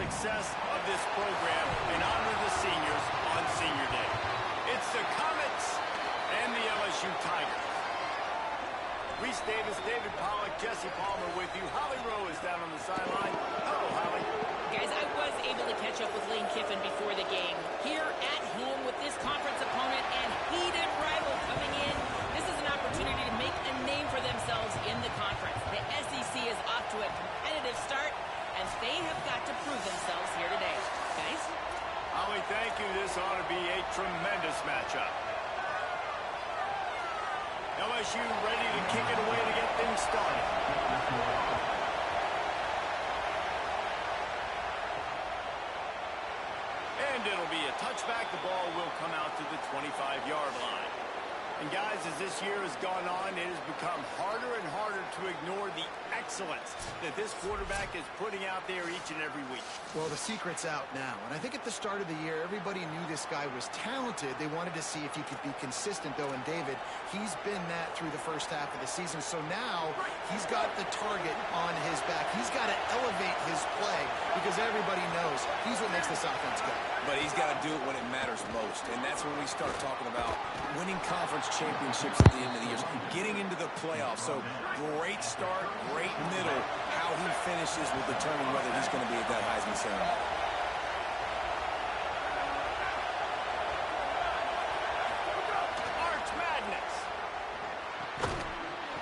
success of this program and honor the seniors on Senior Day. It's the Comets and the LSU Tigers. Reese Davis, David Pollack, Jesse Palmer with you. Holly Rowe is down on the sideline. Hello, Holly. Guys, I was able to catch up with Lane Kiffin before the game. Here at home with this conference opponent and heated rival coming in, this is an opportunity to make a name for themselves in the conference. The SEC is off to a competitive start, and they have got to prove themselves here today. Guys? Holly, thank you. This ought to be a tremendous matchup. LSU ready to kick it away to get things started. And it'll be a touchback. The ball will come out to the 25-yard line. And guys, as this year has gone on, it has become harder and harder to ignore the excellence that this quarterback is putting out there each and every week. Well, the secret's out now. And I think at the start of the year, everybody knew this guy was talented. They wanted to see if he could be consistent, though. And David, he's been that through the first half of the season. So now he's got the target on his back. He's got to elevate his play because everybody knows he's what makes this offense go. But he's got to do it when it matters most. And that's when we start talking about winning conference championships at the end of the year, getting into the playoffs. So great start, great middle. How he finishes will determine whether he's going to be at that Heisman ceremony. Arch Madness.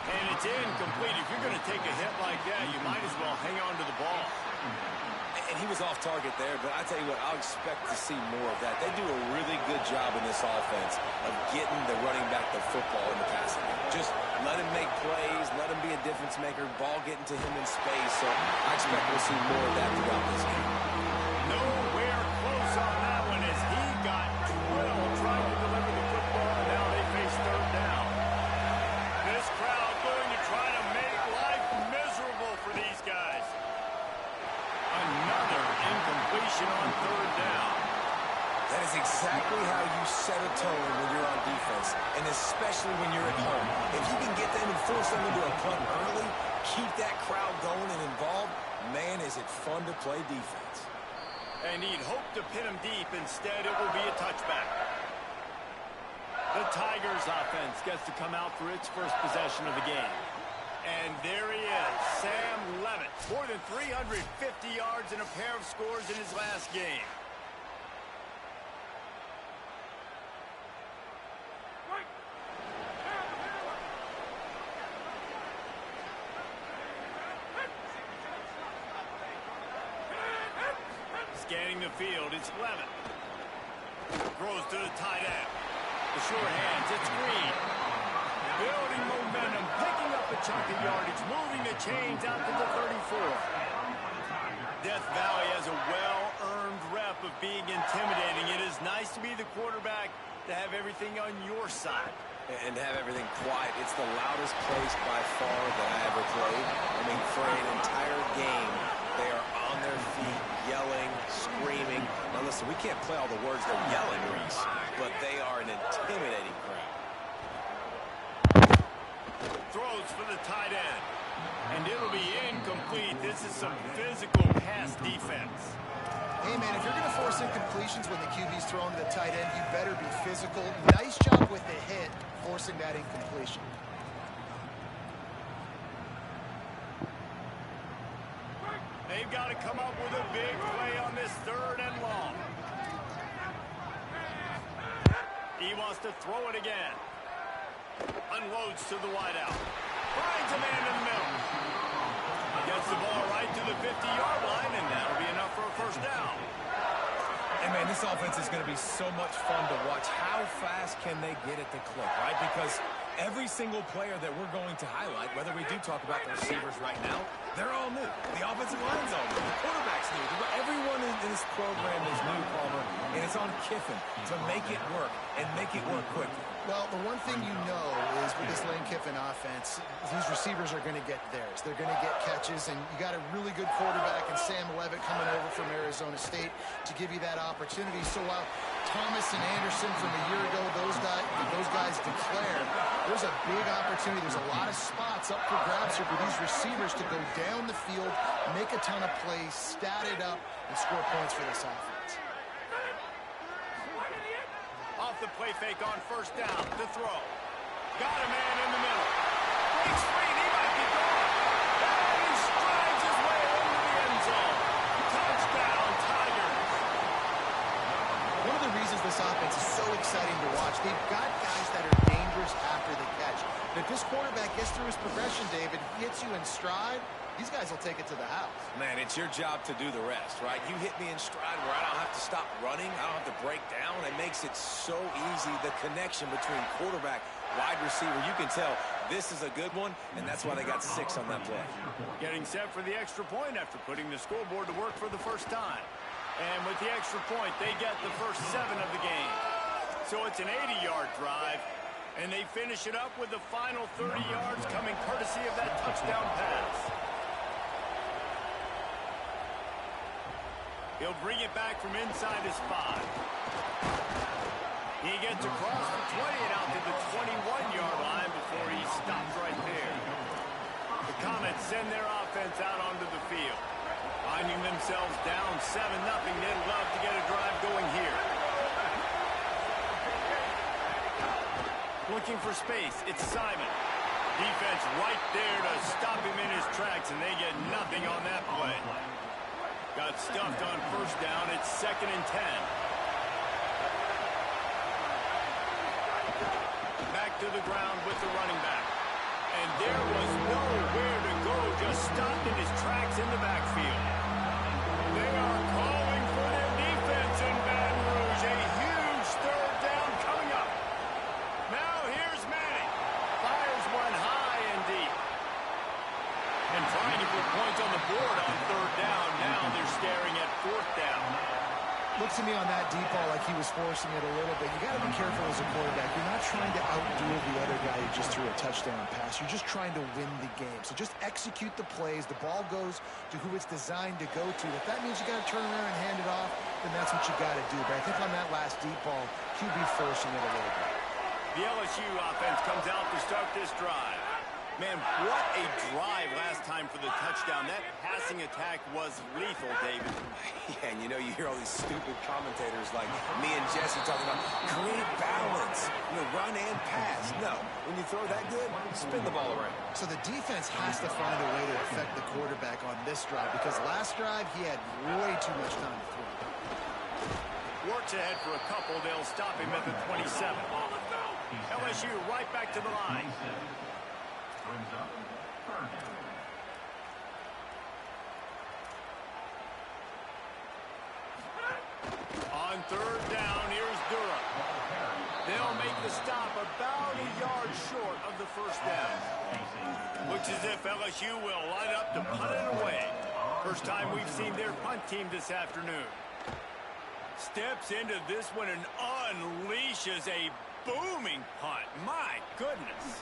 And it's incomplete. If you're going to take a hit like that, you might as well hang on to the ball. And he was off target there, but I tell you what, I'll expect to see more of that. They do a really good job in this offense of getting the running back the football in the passing game. Just let him make plays, let him be a difference maker, ball getting to him in space. So I expect we'll see more of that throughout this game. Nowhere close on that one as he got drilled trying to deliver the football, and now they face third down. This crowd going to try to make life miserable for these guys. Another incompletion on third down. That is exactly how you set a tone when you're on defense, and especially when you're at home. If you can get them and force them into a punt early, keep that crowd going and involved, man, is it fun to play defense. And he'd hope to pin him deep. Instead, it will be a touchback. The Tigers offense gets to come out for its first possession of the game. And there he is, Sam Levitt. More than 350 yards and a pair of scores in his last game. Scanning the field, it's Levitt. Throws to the tight end. The short hands, it's Green. Building momentum, picking up a chunk of yardage, moving the chains out to the 34. Death Valley has a well-earned rep of being intimidating. It is nice to be the quarterback, to have everything on your side. And have everything quiet. It's the loudest place by far that I ever played. I mean, for an entire game, they are on their feet, yelling, screaming. Now listen, we can't play all the words they're yelling, Reese, but they are an intimidating crowd. Throws for the tight end. And it'll be incomplete. This is some physical pass defense. Hey, man, if you're going to force incompletions when the QB's throwing to the tight end, you better be physical. Nice job with the hit, forcing that incompletion. They've got to come up with a big play on this third and long. He wants to throw it again. Unloads to the wideout. Finds a man in the middle. Gets the ball right to the 50-yard line, and that'll be enough for a first down. And, man, this offense is going to be so much fun to watch. How fast can they get it to click, right? Because every single player that we're going to highlight, whether we do talk about the receivers right now, they're all new. The offensive line's all new. The quarterback's new. Everyone in this program is new, Palmer, and it's on Kiffin to make it work and make it work quickly. Well, the one thing you know is with this Lane Kiffin offense, these receivers are going to get theirs. They're going to get catches, and you got a really good quarterback in Sam Levitt coming over from Arizona State to give you that opportunity. So while Thomas and Anderson from a year ago, those guys declared, there's a big opportunity. There's a lot of spots up for grabs here for these receivers to go down the field, make a ton of plays, stat it up, and score points for this offense. Off the play fake on first down. To throw. Got a man in the middle. Breaks free. He might be gone. And he strides his way into the end zone. Touchdown, Tigers. One of the reasons this offense is so exciting to watch, they've got guys that are dangerous after the catch. But if this quarterback gets through his progression, David, he hits you in stride, these guys will take it to the house. Man, it's your job to do the rest, right? You hit me in stride where I don't have to stop running. I don't have to break down. It makes it so easy, the connection between quarterback, wide receiver. You can tell this is a good one, and that's why they got 6 on that play. Getting set for the extra point after putting the scoreboard to work for the first time. And with the extra point, they get the first 7 of the game. So it's an 80-yard drive, and they finish it up with the final 30 yards coming courtesy of that touchdown pass. He'll bring it back from inside his 5. He gets across the 20 and out to the 21-yard line before he stops right there. The Comets send their offense out onto the field. Finding themselves down 7-0, they'd love to get a drive going here. Looking for space, it's Simon. Defense right there to stop him in his tracks, and they get nothing on that play. Got stuffed on first down. It's 2nd and 10. Back to the ground with the running back. And there was nowhere to go. Just stopped in his tracks in the backfield. They are calling for their defense in Baton Rouge. A huge 3rd down coming up. Now here's Manning. Fires one high and deep. And trying to put points on the board on 3rd down. Now they're staring at 4th down. Looks to me on that deep ball like he was forcing it a little bit. You got to be careful as a quarterback. You're not trying to outduel the other guy who just threw a touchdown pass. You're just trying to win the game. So just execute the plays. The ball goes to who it's designed to go to. If that means you got to turn around and hand it off, then that's what you got to do. But I think on that last deep ball, QB forcing it a little bit. The LSU offense comes out to start this drive. Man, what a drive last time for the touchdown. That passing attack was lethal, David. Yeah, and you know, you hear all these stupid commentators like me and Jesse talking about create balance, run and pass. No, when you throw that good, spin the ball around. So the defense has to find a way to affect the quarterback on this drive because last drive he had way too much time to throw. Works ahead for a couple. They'll stop him at the 27. LSU right back to the line. On 3rd down, here's Durham. They'll make the stop about a yard short of the first down. Looks as if LSU will line up to punt it away. First time we've seen their punt team this afternoon. Steps into this one and unleashes a booming punt. My goodness.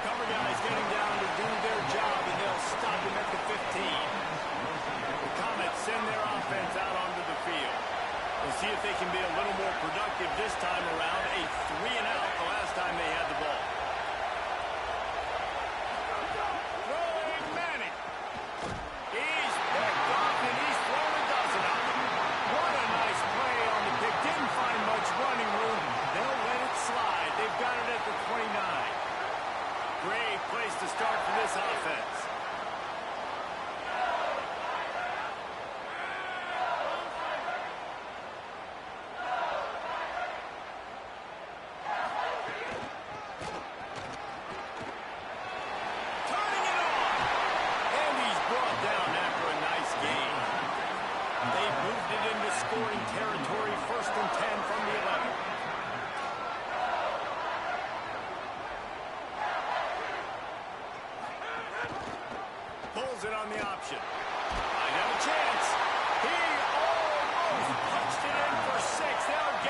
Cover guys getting down to do their job, and they'll stop him at the 15. The Comets send their offense out onto the field. We'll see if they can be a little more productive this time around. A 3-and-out the last time they had the ball. Throwing Manning. He's picked off, and he's thrown a dozen of them. What a nice play on the pick. Didn't find much running room. They'll let it slide. They've got it at the 29. Great place to start for this offense. Turning it on. And he's brought down after a nice gain. They've moved it into scoring territory. 1st and 10 from the 11. Pulls it on the option. Might have a chance. He almost punched it in for 6. They'll get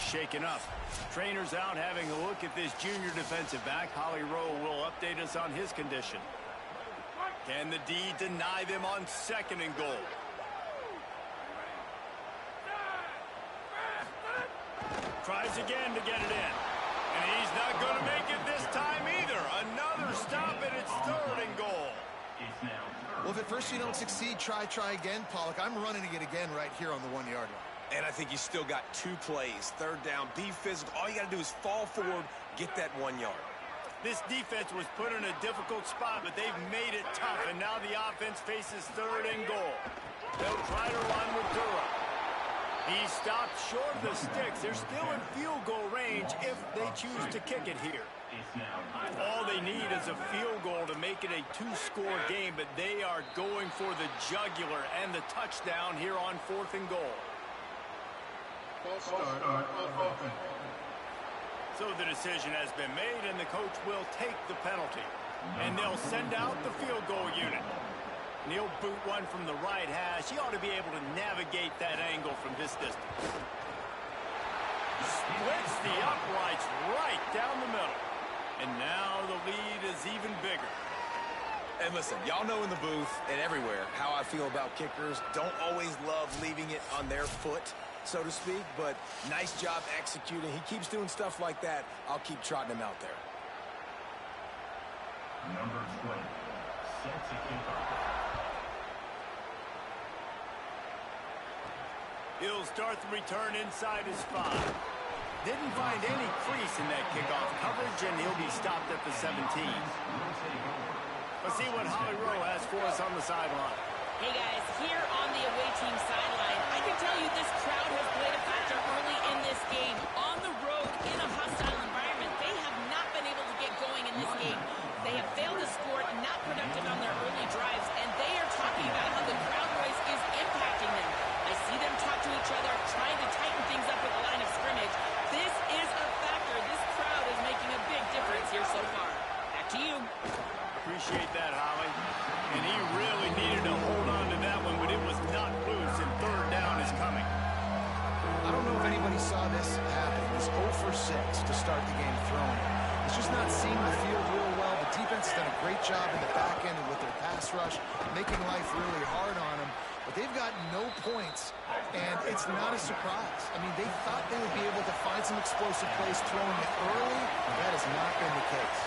shaken up. Trainer's out having a look at this junior defensive back. Holly Rowe will update us on his condition. Can the D deny them on 2nd and goal? Tries again to get it in. And he's not going to make it this time either. Another stop, and it's 3rd and goal. Well, if at first you don't succeed, try again, Pollock. I'm running it again right here on the 1-yard line. And I think you still got 2 plays. 3rd down, be physical. All you got to do is fall forward, get that 1 yard. This defense was put in a difficult spot, but they've made it tough, and now the offense faces 3rd and goal. They'll try to run with Durham. He stopped short of the sticks. They're still in field goal range if they choose to kick it here. All they need is a field goal to make it a 2-score game, but they are going for the jugular and the touchdown here on 4th and goal. So the decision has been made, and the coach will take the penalty. And they'll send out the field goal unit. And he'll boot one from the right hash. He ought to be able to navigate that angle from this distance. Splits the uprights right down the middle. And now the lead is even bigger. And listen, y'all know in the booth and everywhere how I feel about kickers. Don't always love leaving it on their foot, so to speak, but nice job executing. He keeps doing stuff like that. I'll keep trotting him out there. Number 20, sets a kickoff. He'll start the return inside his 5. Didn't find any crease in that kickoff coverage, and he'll be stopped at the 17. Let's see what Holly Rowe has for us on the sideline. Hey guys, here on the away team sideline, I can tell you this crowd has played a factor early in this game. On the road, in a hostile environment, they have not been able to get going in this game. They have failed to score, not productive on their early drives, and they are talking about how the crowd noise is impacting them. I see them talk to each other, trying to tighten things up at the line of scrimmage. This is a factor. This crowd is making a big difference here so far. Back to you. Appreciate that, Holly. And he really needed to hold on to that one, but it was not loose, and 3rd down is coming. I don't know if anybody saw this happen. It was 0 for 6 to start the game throwing. It's just not seeing the field real well. The defense has done a great job in the back end and with their pass rush, making life really hard on them. But they've got no points, and it's not a surprise. I mean, they thought they would be able to find some explosive plays throwing it early. That has not been the case.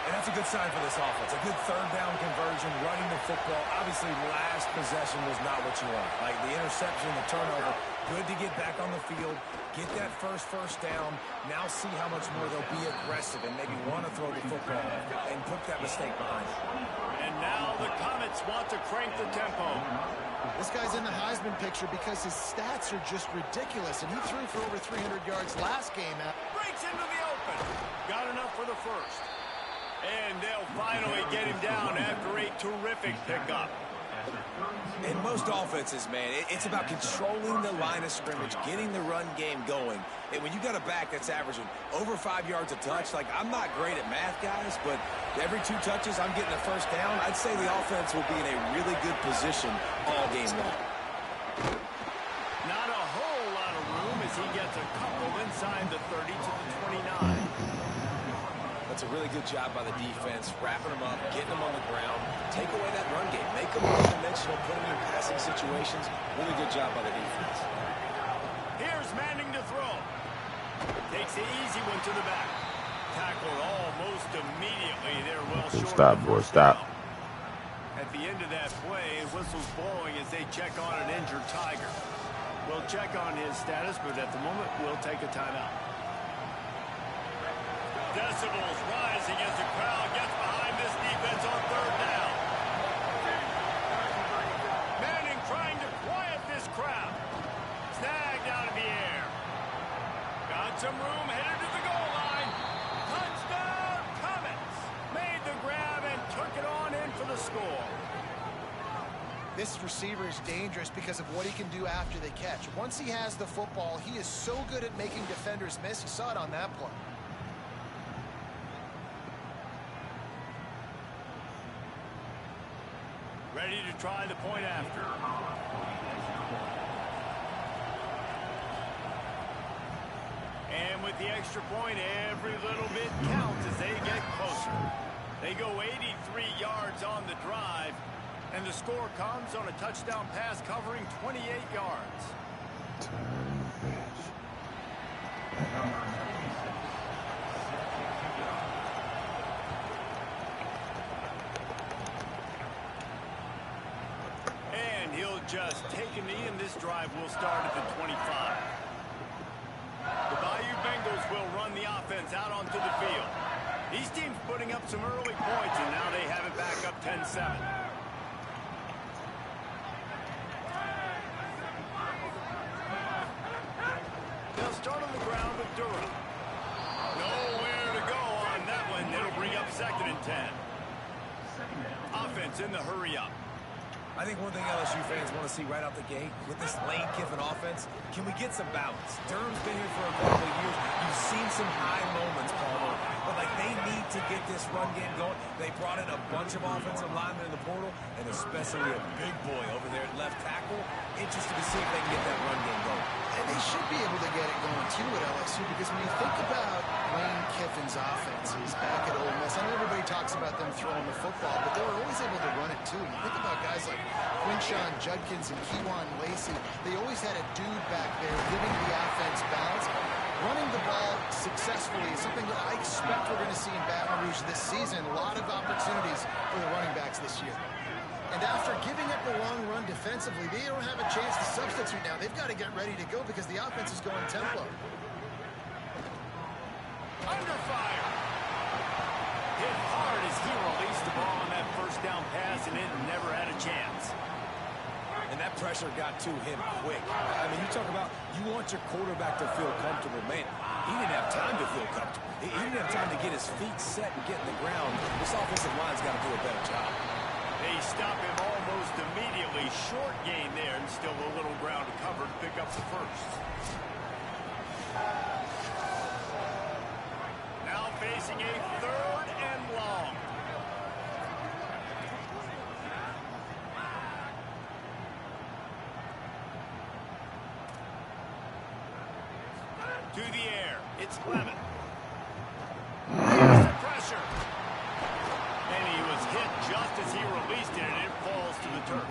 And that's a good sign for this offense. A good 3rd down conversion, running the football. Obviously, last possession was not what you want. Like the interception, the turnover. Good to get back on the field, get that first down. Now see how much more they'll be aggressive and maybe want to throw the football and put that mistake behind them. And now the Comets want to crank the tempo. This guy's in the Heisman picture because his stats are just ridiculous, and he threw for over 300 yards last game. Breaks into the open. Got enough for the first. And they'll finally get him down after a terrific pickup. In most offenses, man, it's about controlling the line of scrimmage, getting the run game going. And when you got a back that's averaging over 5 yards a touch, like I'm not great at math, guys, but every 2 touches I'm getting a first down, I'd say the offense will be in a really good position all game long. Not a whole lot of room as he gets a couple inside the 30 to the 29. That's a really good job by the defense, wrapping them up, getting them on the ground, take away that run game, make them one-dimensional, put them in passing situations. Really good job by the defense. Here's Manning to throw. Takes the easy one to the back. Tackled almost immediately. They're well short. Stop, boy, stop. At the end of that play, whistle's blowing as they check on an injured Tiger. We'll check on his status, but at the moment, we'll take a timeout. Decibels rising as the crowd gets behind this defense on 3rd down. Manning trying to quiet this crowd. Snagged out of the air. Got some room, headed to the goal line. Touchdown, Comets. Made the grab and took it on in for the score. This receiver is dangerous because of what he can do after the catch. Once he has the football, he is so good at making defenders miss. You saw it on that play. Ready to try the point after. And with the extra point, every little bit counts as they get closer. They go 83 yards on the drive, and the score comes on a touchdown pass covering 28 yards. And he'll just take a knee, and this drive will start at the 25. The Bayou Bengals will run the offense out onto the field. These teams putting up some early points, and now they have it back up 10-7. They'll start on the ground with Durham. Nowhere to go on that one. It'll bring up 2nd and 10. Offense in the hurry-up. I think one thing LSU fans want to see right out the gate with this Lane Kiffin offense, can we get some balance? Durham's been here for a couple of years. You've seen some high moments, Palmer, but they need to get this run game going. They brought in a bunch of offensive linemen in the portal, and especially a big boy over there at left tackle. Interested to see if they can get that run game going. And they should be able to get it going, too, at LSU, because when you think about Lane Kiffin's offenses back at Ole Miss, I know everybody talks about them throwing the football, but they were always able to run it, too. You think about guys like Quinshon Judkins and Kejuan Lacey. They always had a dude back there giving the offense balance. Running the ball successfully is something that I expect we're going to see in Baton Rouge this season. A lot of opportunities for the running backs this year. And after giving up a long run defensively, they don't have a chance to substitute now. They've got to get ready to go because the offense is going tempo. Under fire. Hit hard as he released the ball on that first down pass, and it never had a chance. And that pressure got to him quick. I mean, you talk about you want your quarterback to feel comfortable. Man, he didn't have time to feel comfortable. He didn't have time to get his feet set and get in the ground. This offensive line's got to do a better job. They stop him almost immediately. Short gain there, and still a little ground to cover to pick up the first. Now facing a 3rd and long. To the air. It's Lemon. There's the pressure. And he was hit just as he released it, and it falls to the turf.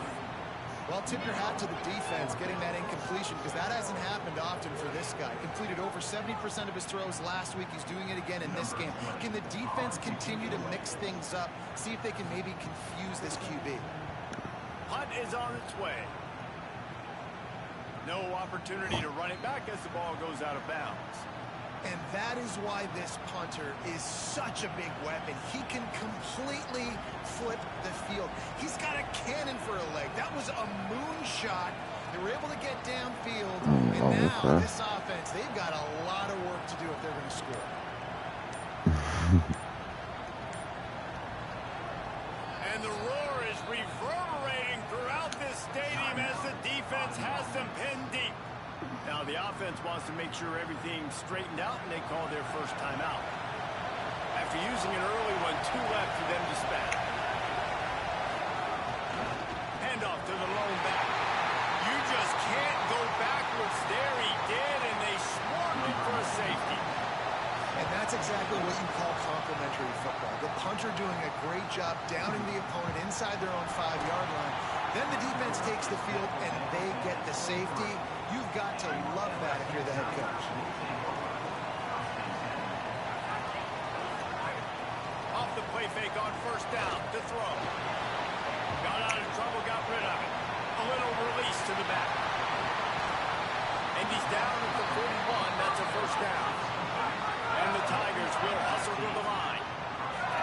Well, tip your hat to the defense getting that incompletion, because that hasn't happened often for this guy. Completed over 70% of his throws last week. He's doing it again in this game. Can the defense continue to mix things up, see if they can maybe confuse this QB? Punt is on its way. No opportunity to run it back as the ball goes out of bounds. And that is why this punter is such a big weapon. He can completely flip the field. He's got a cannon for a leg. That was a moonshot. They were able to get downfield. And now this offense, they've got a lot of work to do if they're going to score. And the roar is reverberating throughout this stadium as the defense has them pinned deep. Now the offense wants to make sure everything's straightened out, and they call their first timeout. After using an early one, 2 left for them to spend. Handoff to the lone back. You just can't go backwards there. He did, and they swarmed it for a safety. And that's exactly what you call complementary football. The punter doing a great job downing the opponent inside their own 5-yard line. Then the defense takes the field, and they get the safety. You've got to love that if you're the head coach. Off the play fake on first down to throw. Got out of trouble, got rid of it. A little release to the back. And he's down at the 41. That's a first down. And the Tigers will hustle to the line.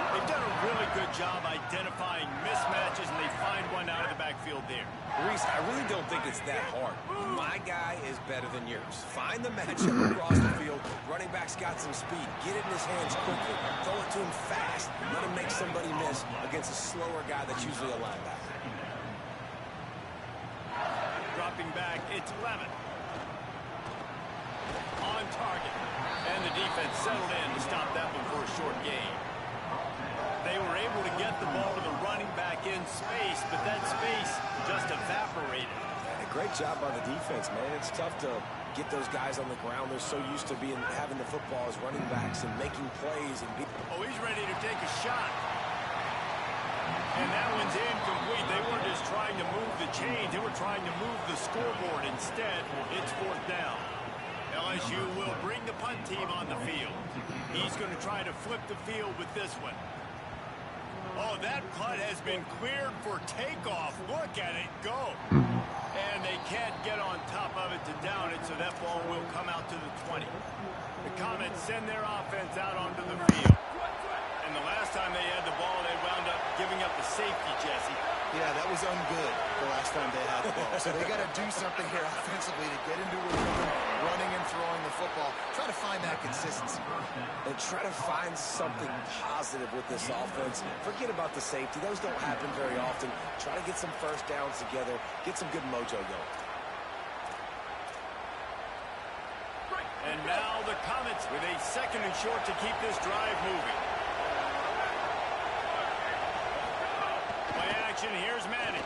They've done a really good job identifying mismatches, and they find one out of the backfield there. Reese, I really don't think it's that hard. My guy is better than yours. Find the matchup across the field. Running back's got some speed. Get it in his hands quickly. Throw it to him fast. Let him make somebody miss against a slower guy that's usually a linebacker. Dropping back, it's Lemon. On target. And the defense settled in to stop that one for a short gain. They were able to get the ball to the running back in space, but that space just evaporated. And a great job by the defense, man. It's tough to get those guys on the ground. They're so used to having the football as running backs and making plays. Oh, he's ready to take a shot. And that one's incomplete. They weren't just trying to move the chains. They were trying to move the scoreboard. Instead, it's 4th down. LSU will bring the punt team on the field. He's going to try to flip the field with this one. Oh, that punt has been cleared for takeoff. Look at it go. And they can't get on top of it to down it, so that ball will come out to the 20. The Comets send their offense out onto the field. And the last time they had the ball, they wound up giving up the safety, Jesse. Yeah, that was ungood the last time they had the ball. So they got to do something here offensively to get into a rhythm, running and throwing the football. Try to find that consistency. And try to find something positive with this offense. Forget about the safety. Those don't happen very often. Try to get some first downs together. Get some good mojo going. And now the Comets with a 2nd and short to keep this drive moving. Play action, here's Manning.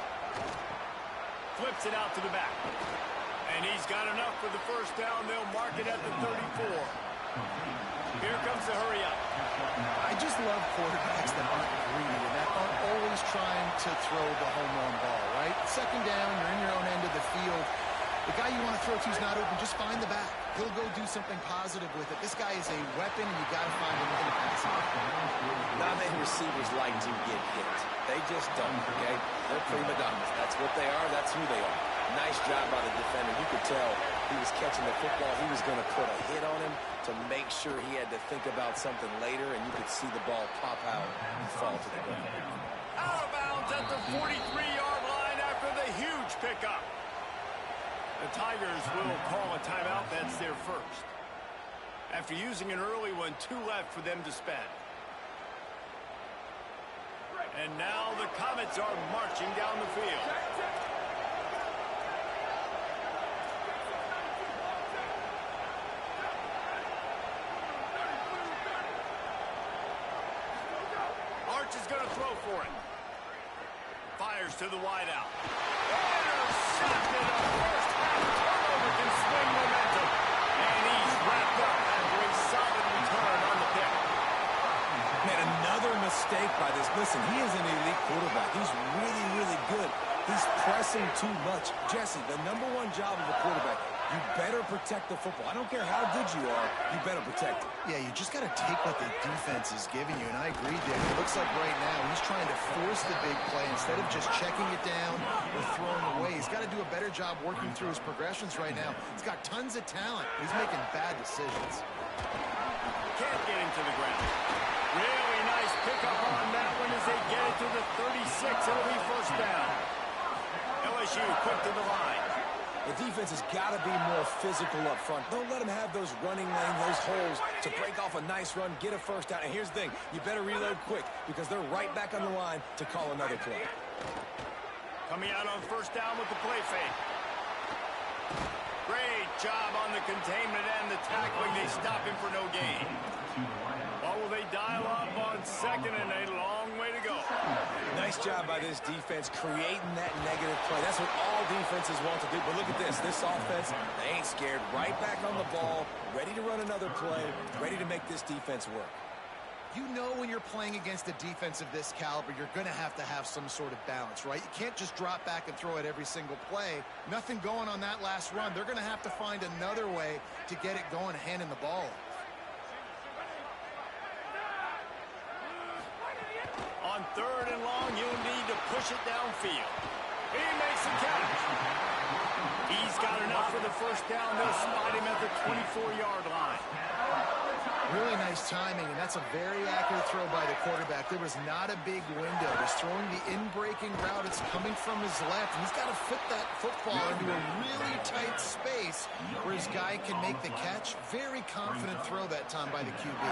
Flips it out to the back. And he's got enough for the first down. They'll mark it at the 34. Here comes the hurry up. I just love quarterbacks that aren't greedy and that aren't always trying to throw the home run ball, right? 2nd down, you're in your own end of the field. The guy you want to throw to is not open. Just find the back. He'll go do something positive with it. This guy is a weapon, and you got to find him in the passing. Not many receivers like to get hit. They just don't, okay? They're prima donnas. That's what they are. That's who they are. Nice job by the defender. You could tell he was catching the football. He was going to put a hit on him to make sure he had to think about something later, and you could see the ball pop out and fall to the ground. Out of bounds at the 43-yard line after the huge pickup. The Tigers will call a timeout. That's their first. After using an early one, 2 left for them to spend. And now the Comets are marching down the field. Arch is going to throw for it. Fires to the wideout. Intercepted. A first half turnover can swing momentum. And he's wrapped up after a solid return on the pick. Man, another mistake by this. Listen, he is an elite quarterback. He's really, really good. He's pressing too much. Jesse, the #1 job of a quarterback, you better protect the football. I don't care how good you are, you better protect it. Yeah, you just got to take what the defense is giving you, and I agree, Dave. It looks like right now he's trying to force the big play instead of just checking it down or throwing away. He's got to do a better job working through his progressions right now. He's got tons of talent. He's making bad decisions. Can't get him to the ground. Really nice pickup on that one as they get it to the 36. It'll be first down. LSU quick to the line. The defense has got to be more physical up front. Don't let them have those running lanes, those holes to break off a nice run, get a first down. And here's the thing, you better reload quick because they're right back on the line to call another play. Coming out on first down with the play fake. Great job on the containment and the tackling. They stop him for no gain. Or will they dial up on 2nd and a long way to go? Nice job by this defense creating that negative play. That's what all defenses want to do. But look at this. This offense, they ain't scared. Right back on the ball, ready to run another play, ready to make this defense work. You know when you're playing against a defense of this caliber, you're going to have some sort of balance, right? You can't just drop back and throw it every single play. Nothing going on that last run. They're going to have to find another way to get it going, handing the ball off. On 3rd and long, you'll need to push it downfield. He makes the catch. He's got enough for the first down. They'll spot him at the 24-yard line. Really nice timing, and that's a very accurate throw by the quarterback. There was not a big window. He's throwing the in-breaking route. It's coming from his left. He's got to fit that football into a really tight space where his guy can make the catch. Very confident throw that time by the QB.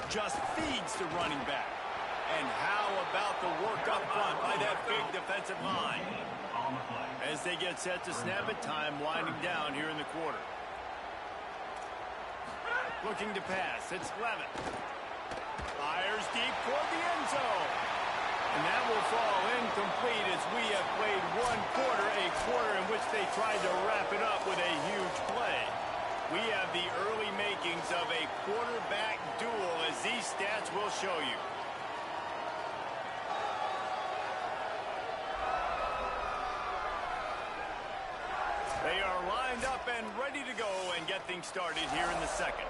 Just feeds the running back. And how about the work up front by that big defensive line? As they get set to snap it, time winding down here in the quarter. Looking to pass. It's Levitt. Fires deep toward the end zone. And that will fall incomplete as we have played one quarter, a quarter in which they tried to wrap it up with a huge play. We have the early makings of a quarterback duel, as these stats will show you. They are lined up and ready to go and get things started here in the second.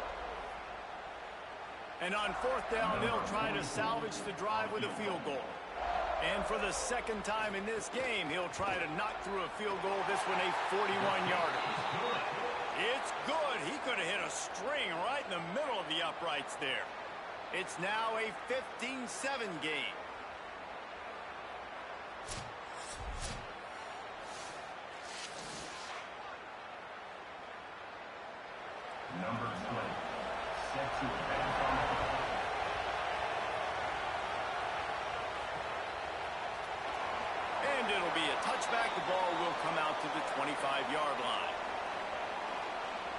And on fourth down, they'll try to salvage the drive with a field goal. And for the second time in this game, he'll try to knock through a field goal, this one a 41-yarder. It's good. He could have hit a string right in the middle of the uprights there. It's now a 15-7 game. Number 20. Set to advance on the field. And it'll be a touchback. The ball will come out to the 25-yard line.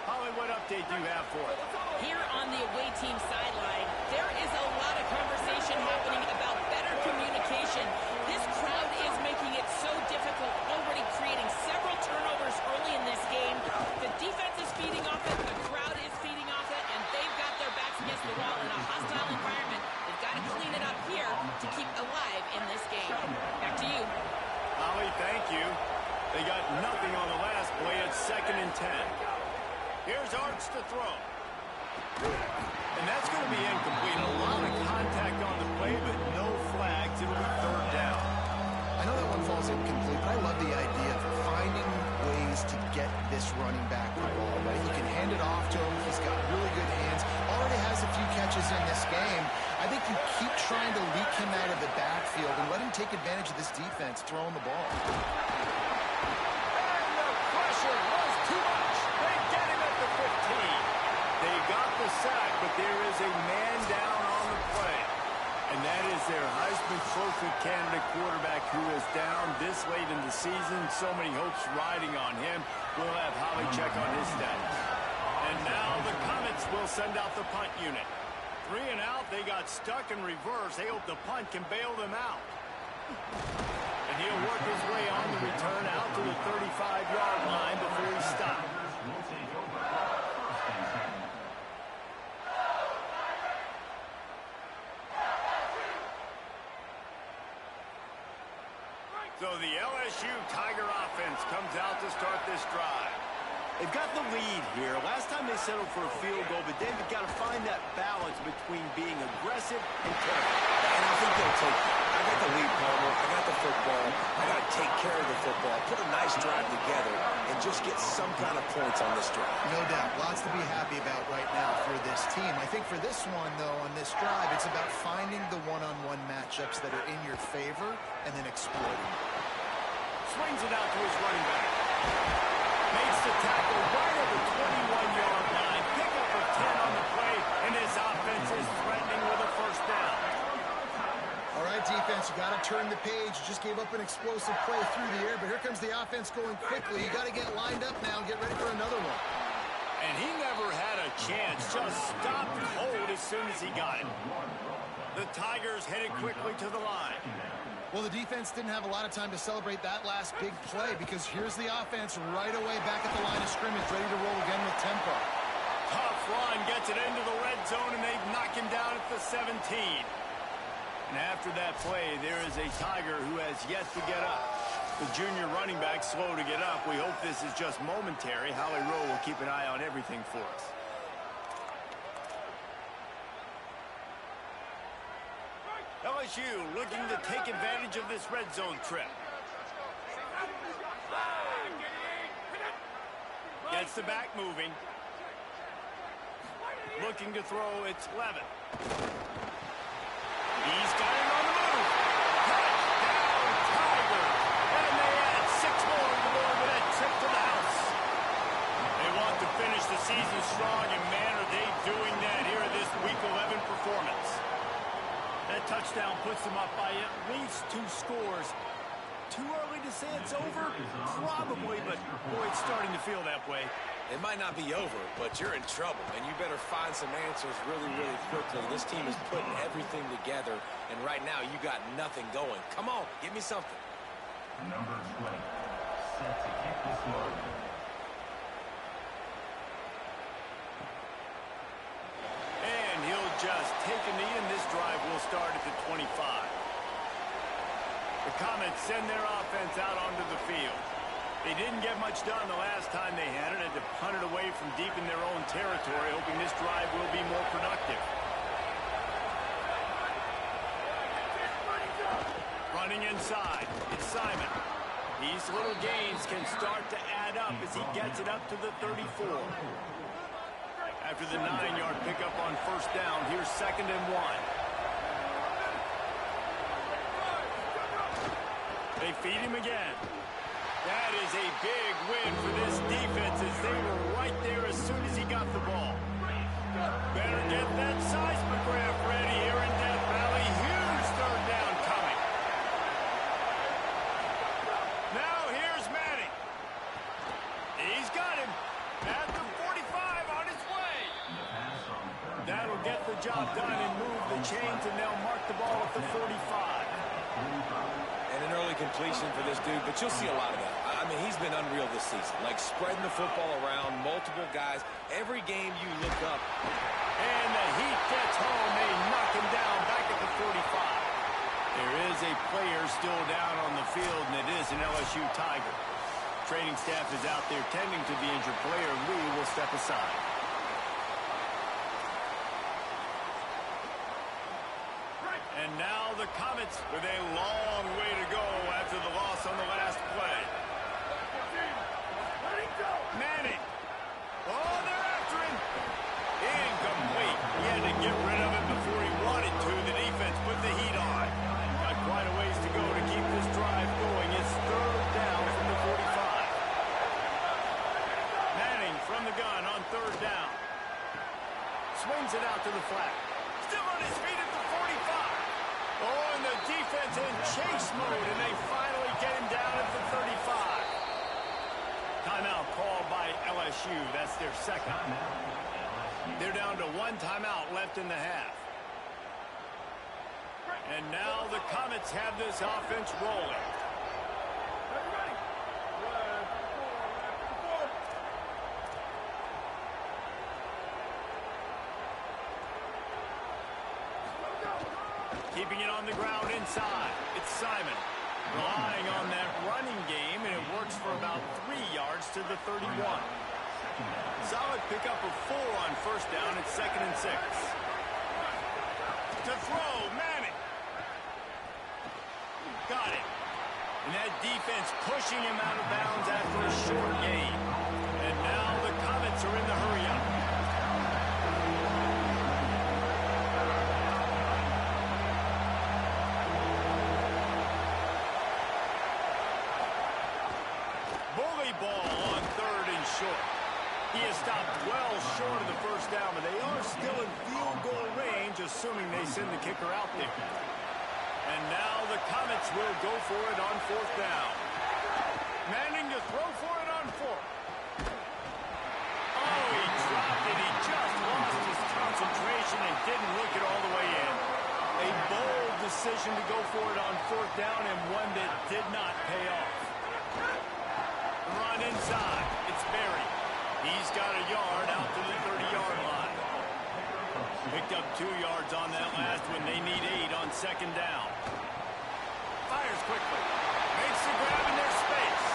Hollywood, update you have for it? Here on the away team sideline, there is a lot of conversation happening about better communication. This crowd is making it so difficult, already creating several turnovers early in this game. The defense is feeding off it, the crowd is feeding off it, and they've got their backs against the wall in a hostile environment. They've got to clean it up here to keep alive in this game. Back to you. Holly, thank you. They got nothing on the last play. It's 2nd and 10. Here's Arts to throw. And that's going to be incomplete. A lot of contact on the play, but no flags. It'll be 3rd down. I know that one falls incomplete, but I love the idea of finding ways to get this running back the ball, right? You can hand it off to him. He's got really good hands. Already has a few catches in this game. I think you keep trying to leak him out of the backfield and let him take advantage of this defense throwing the ball. And the pressure was too much. They get him at the 15. They got the sack, but there is a man down on the play. And that is their Heisman Trophy candidate quarterback who is down this late in the season. So many hopes riding on him. We'll have Holly check on his status. And now the Comets will send out the punt unit. 3 and out, they got stuck in reverse. They hope the punt can bail them out. And he'll work his way on the return out to the 35-yard line before he stops. Will take over. 1st and 10. So the LSU Tiger offense comes out to start this drive. They've got the lead here. Last time they settled for a field goal, but they've got to find that balance between being aggressive and careful. And I think they'll take it. I got the lead, Palmer. I got the football. I got to take care of the football, put a nice drive together, and just get some kind of points on this drive. No doubt. Lots to be happy about right now for this team. I think for this one, though, on this drive, it's about finding the one-on-one matchups that are in your favor and then exploiting. Swings it out to his running back. Makes the tackle right at the 21-yard line. Pickup of 10 on the play, and his offense is threatening with a 1st down. All right, defense, you got to turn the page. You just gave up an explosive play through the air, but here comes the offense going quickly. You got to get lined up now and get ready for another one. And he never had a chance. Just stopped cold as soon as he got it. The Tigers headed quickly to the line. Well, the defense didn't have a lot of time to celebrate that last big play because here's the offense right away back at the line of scrimmage, ready to roll again with tempo. Tough run, gets it into the red zone, and they knock him down at the 17. And after that play, there is a Tiger who has yet to get up. The junior running back slow to get up. We hope this is just momentary. Howie Rowe will keep an eye on everything for us. LSU looking to take advantage of this red zone trip. Gets the back moving. Looking to throw, it's Levin. He's got it on the move. Touchdown, Tigers. And they add 6 more on the board with that trip to the house. They want to finish the season strong, and man, are they doing that here in this Week 11 performance. That touchdown puts them up by at least 2 scores. Too early to say it's over? Probably, but boy, it's starting to feel that way. It might not be over, but you're in trouble, and you better find some answers really, really quickly. This team is putting everything together, and right now you got nothing going. Come on, give me something. Number 20, set to kick this one. And he'll just take a knee, and this drive will start at the 25. The Comets send their offense out onto the field. They didn't get much done the last time they had it. Had to punt it away from deep in their own territory, hoping this drive will be more productive. Running inside, it's Simon. These little gains can start to add up as he gets it up to the 34. After the 9-yard pickup on first down, here's 2nd and 1. They feed him again. That is a big win for this defense as they were right there as soon as he got the ball. Better get that seismograph ready here in Death Valley. Huge 3rd down coming. Now here's Manning. He's got him at the 45 on his way. That'll get the job done and move the chains, and they'll mark the ball at the 45. And an early completion for this dude, but you'll see a lot of that. I mean, he's been unreal this season, like spreading the football around, multiple guys. Every game you look up. And the Heat gets home. They knock him down back at the 45. There is a player still down on the field, and it is an LSU Tiger. Training staff is out there tending to the injured player, and we will step aside. And now the Comets with a long way to go after the loss on the last play. Manning. Oh, they're after him. Incomplete. He had to get rid of it before he wanted to. The defense put the heat on. Got quite a ways to go to keep this drive going. It's 3rd down from the 45. Manning from the gun on 3rd down. Swings it out to the flat. Still on his feet at the 45. Oh, and the defense in chase mode, and they finally get him down at the 35. Timeout called by LSU. That's their 2nd. They're down to 1 timeout left in the half. And now the Comets have this offense rolling. Keeping it on the ground inside. It's Simon. Relying on that running game, and it works for about 3 yards to the 31. Solid pickup of 4 on first down. It's 2nd and 6. To throw, Manning. Got it. And that defense pushing him out of bounds after a short gain. And now the Comets are in the hurry-up. Ball on 3rd and short. He has stopped well short of the first down, but they are still in field goal range, assuming they send the kicker out there. And now the Comets will go for it on 4th down. Manning to throw for it on 4th. Oh, he dropped it. He just lost his concentration and didn't look it all the way in. A bold decision to go for it on 4th down, and one that did not pay off. Run inside. It's Berry. He's got a yard out to the 30-yard line. Picked up 2 yards on that last one. They need 8 on 2nd down. Fires quickly. Makes the grab in their space.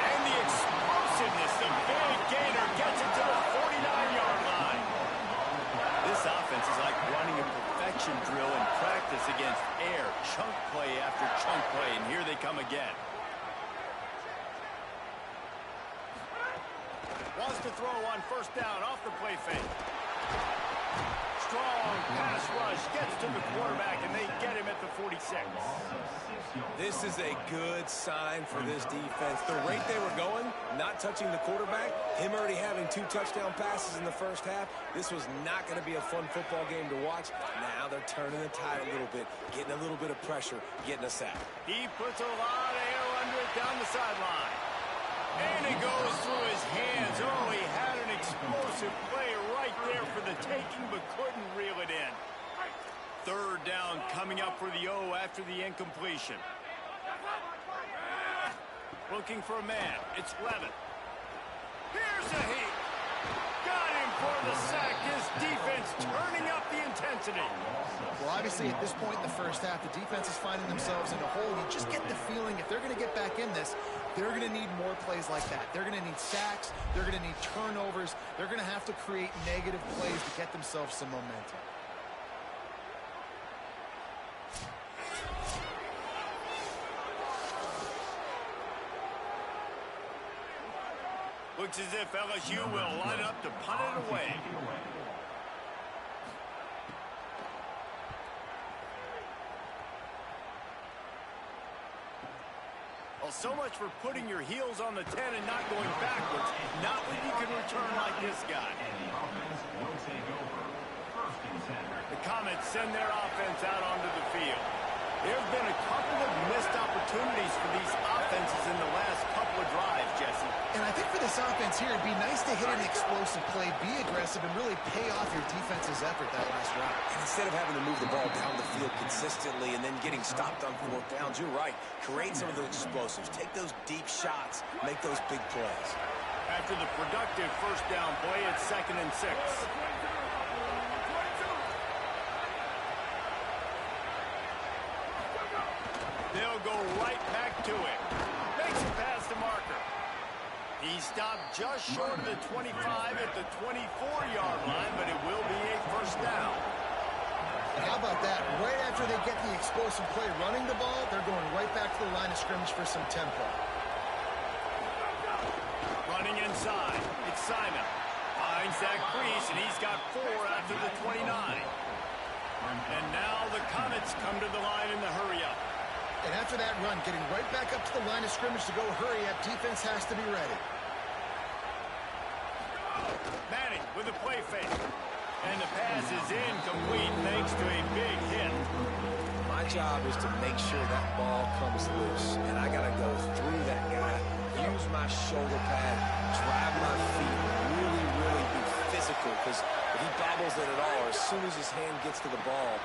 And the explosiveness, the big gainer, gets it to the 49-yard line. This offense is like running a perfection drill in practice against air. Chunk play after chunk play, and here they come again. Wants to throw on first down off the play fake. Strong pass rush gets to the quarterback, and they get him at the 46. This is a good sign for this defense. The rate they were going, not touching the quarterback, him already having 2 touchdown passes in the first half, this was not going to be a fun football game to watch. Now they're turning the tide a little bit, getting a little bit of pressure, getting a sack. He puts a lot of air under it down the sideline. And it goes through his hands. Oh, he had an explosive play right there for the taking, but couldn't reel it in. Third down coming up for the O after the incompletion. Looking for a man. It's Levin. Here's a heat. Got him for the sack. This defense turning up the intensity. Well, obviously, at this point in the first half, the defense is finding themselves in a hole. You just get the feeling if they're going to get back in this, they're going to need more plays like that. They're going to need sacks. They're going to need turnovers. They're going to have to create negative plays to get themselves some momentum. Looks as if LSU will line up to punt it away. Well, so much for putting your heels on the 10 and not going backwards. Not when you can return like this guy. The Comets send their offense out onto the field. There have been a couple of missed opportunities for these offenses in the last couple of drives, Jesse. And I think for this offense here, it'd be nice to hit an explosive play, be aggressive, and really pay off your defense's effort that last drive. And instead of having to move the ball down the field consistently and then getting stopped on fourth downs, you're right. Create some of those explosives. Take those deep shots. Make those big plays. After the productive first down play, it's 2nd and 6. They'll go right back to it. Makes it past the marker. He stopped just short of the 25 at the 24-yard line, but it will be a first down. And how about that? Right after they get the explosive play running the ball, they're going right back to the line of scrimmage for some tempo. Running inside. It's Simon. Finds that crease, and he's got 4 after the 29. And now the Comets come to the line in the hurry-up. And after that run, getting right back up to the line of scrimmage to go hurry up, defense has to be ready. Manning with a play fake. And the pass is incomplete thanks to a big hit. My job is to make sure that ball comes loose. And I got to go through that guy, use my shoulder pad, drive my feet, really, really be physical. Because if he bobbles it at all, as soon as his hand gets to the ball.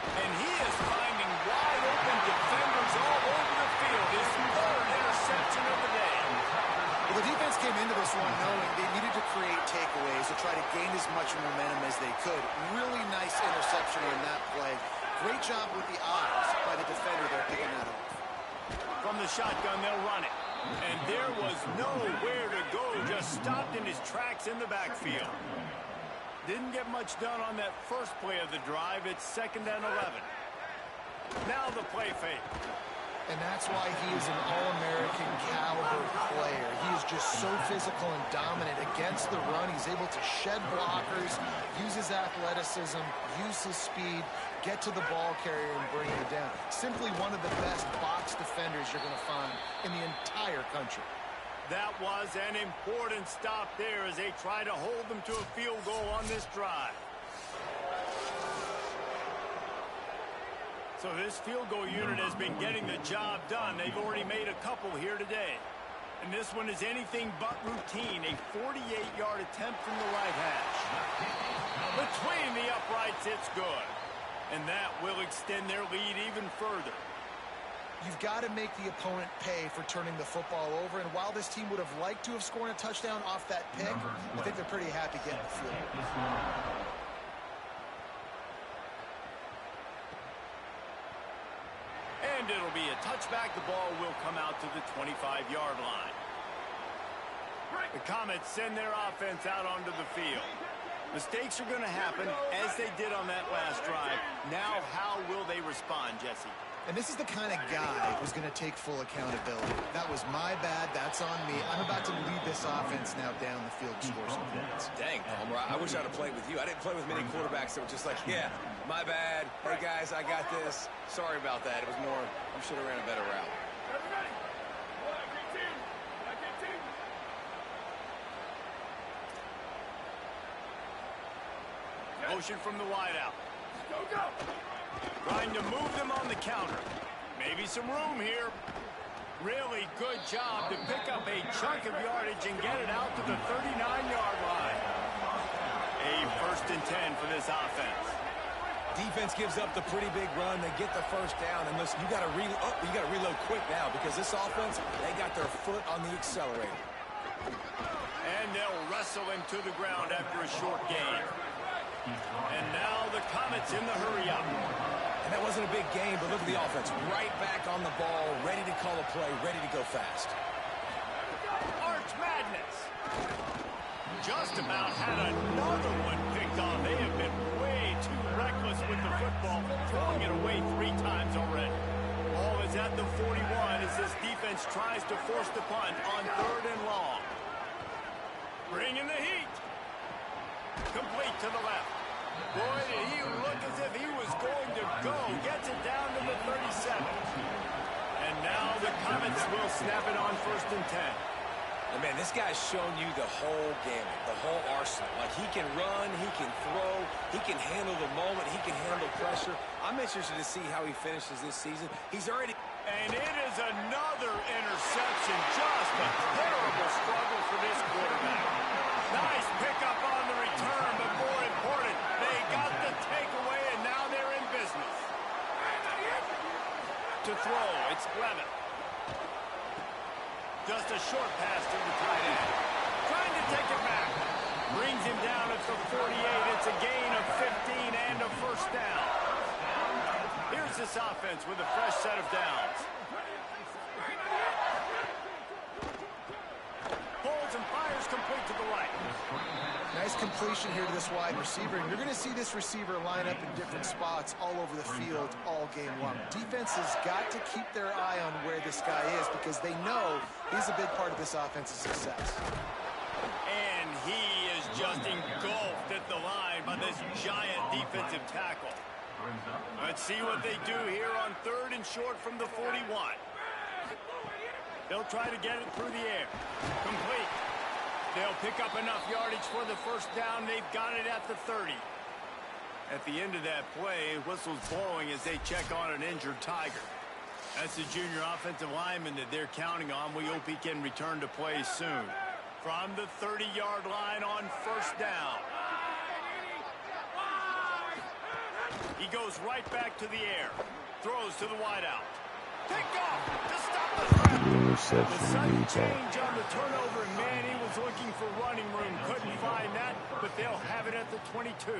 And he is finding wide open defenders all over the field. His 3rd interception of the day. Well, the defense came into this one knowing they needed to create takeaways to try to gain as much momentum as they could. Really nice interception on that play. Great job with the eyes by the defender there picking that off. From the shotgun, they'll run it. And there was nowhere to go, just stopped in his tracks in the backfield. Didn't get much done on that first play of the drive. It's 2nd and 11. Now the play fake. And that's why he is an All-American caliber player. He is just so physical and dominant against the run. He's able to shed blockers, use his athleticism, use his speed, get to the ball carrier and bring him down. Simply one of the best box defenders you're going to find in the entire country. That was an important stop there as they try to hold them to a field goal on this drive. So this field goal unit has been getting the job done. They've already made a couple here today. And this one is anything but routine. A 48-yard attempt from the right hash. Between the uprights, it's good. And that will extend their lead even further. You've got to make the opponent pay for turning the football over. And while this team would have liked to have scored a touchdown off that pick, I think they're pretty happy getting the field. And it'll be a touchback. The ball will come out to the 25-yard line. The Comets send their offense out onto the field. Mistakes are going to happen, as they did on that last drive. Now, how will they respond, Jesse? And this is the kind of guy who's going to take full accountability. That was my bad. That's on me. I'm about to lead this offense now down the field to score some points. Dang, Palmer, I wish I'd have played with you. I didn't play with many quarterbacks that were just like, yeah, my bad. Hey, guys, I got this. Sorry about that. It was more, I should have ran a better route. Motion from the wideout. Trying to move them on the counter. Maybe some room here. Really good job to pick up a chunk of yardage and get it out to the 39-yard line. A 1st and 10 for this offense. Defense gives up the pretty big run. They get the first down. And listen, you got to reload quick now because this offense, they got their foot on the accelerator. And they'll wrestle him to the ground after a short gain. And now the Comets in the hurry-up. And that wasn't a big game, but look at the offense. Right back on the ball, ready to call a play, ready to go fast. Arch Madness. Just about had another one picked on. They have been way too reckless with the football, throwing it away 3 times already. Ball is at the 41 as this defense tries to force the punt on 3rd and long. Bringing the heat. Complete to the left. Boy, did he look as if he was going to go. Gets it down to the 37. And now the Comets will snap it on 1st and 10. And man, this guy's shown you the whole gamut, the whole arsenal. Like, he can run, he can throw, he can handle the moment, he can handle pressure. I'm interested to see how he finishes this season. He's already... And it is another interception. Just a terrible struggle for this quarterback. Nice pickup on the return, but more important, they got the takeaway, and now they're in business. To throw, it's Levitt. Just a short pass to the tight end. Trying to take it back. Brings him down at the 48. It's a gain of 15 and a 1st down. Here's this offense with a fresh set of downs. Pulls and fires complete to the right. Nice completion here to this wide receiver. And you're going to see this receiver line up in different spots all over the field all game long. Defense has got to keep their eye on where this guy is because they know he's a big part of this offense's success. And he is just engulfed at the line by this giant defensive tackle. Let's see what they do here on 3rd and short from the 41. They'll try to get it through the air. Complete. They'll pick up enough yardage for the 1st down. They've got it at the 30. At the end of that play, whistles blowing as they check on an injured Tiger. That's the junior offensive lineman that they're counting on. We hope he can return to play soon. From the 30-yard line on 1st down. He goes right back to the air. Throws to the wideout. Picked off to stop the threat. The sudden change on the turnover, and man, he was looking for running room. Couldn't find that, but they'll have it at the 22.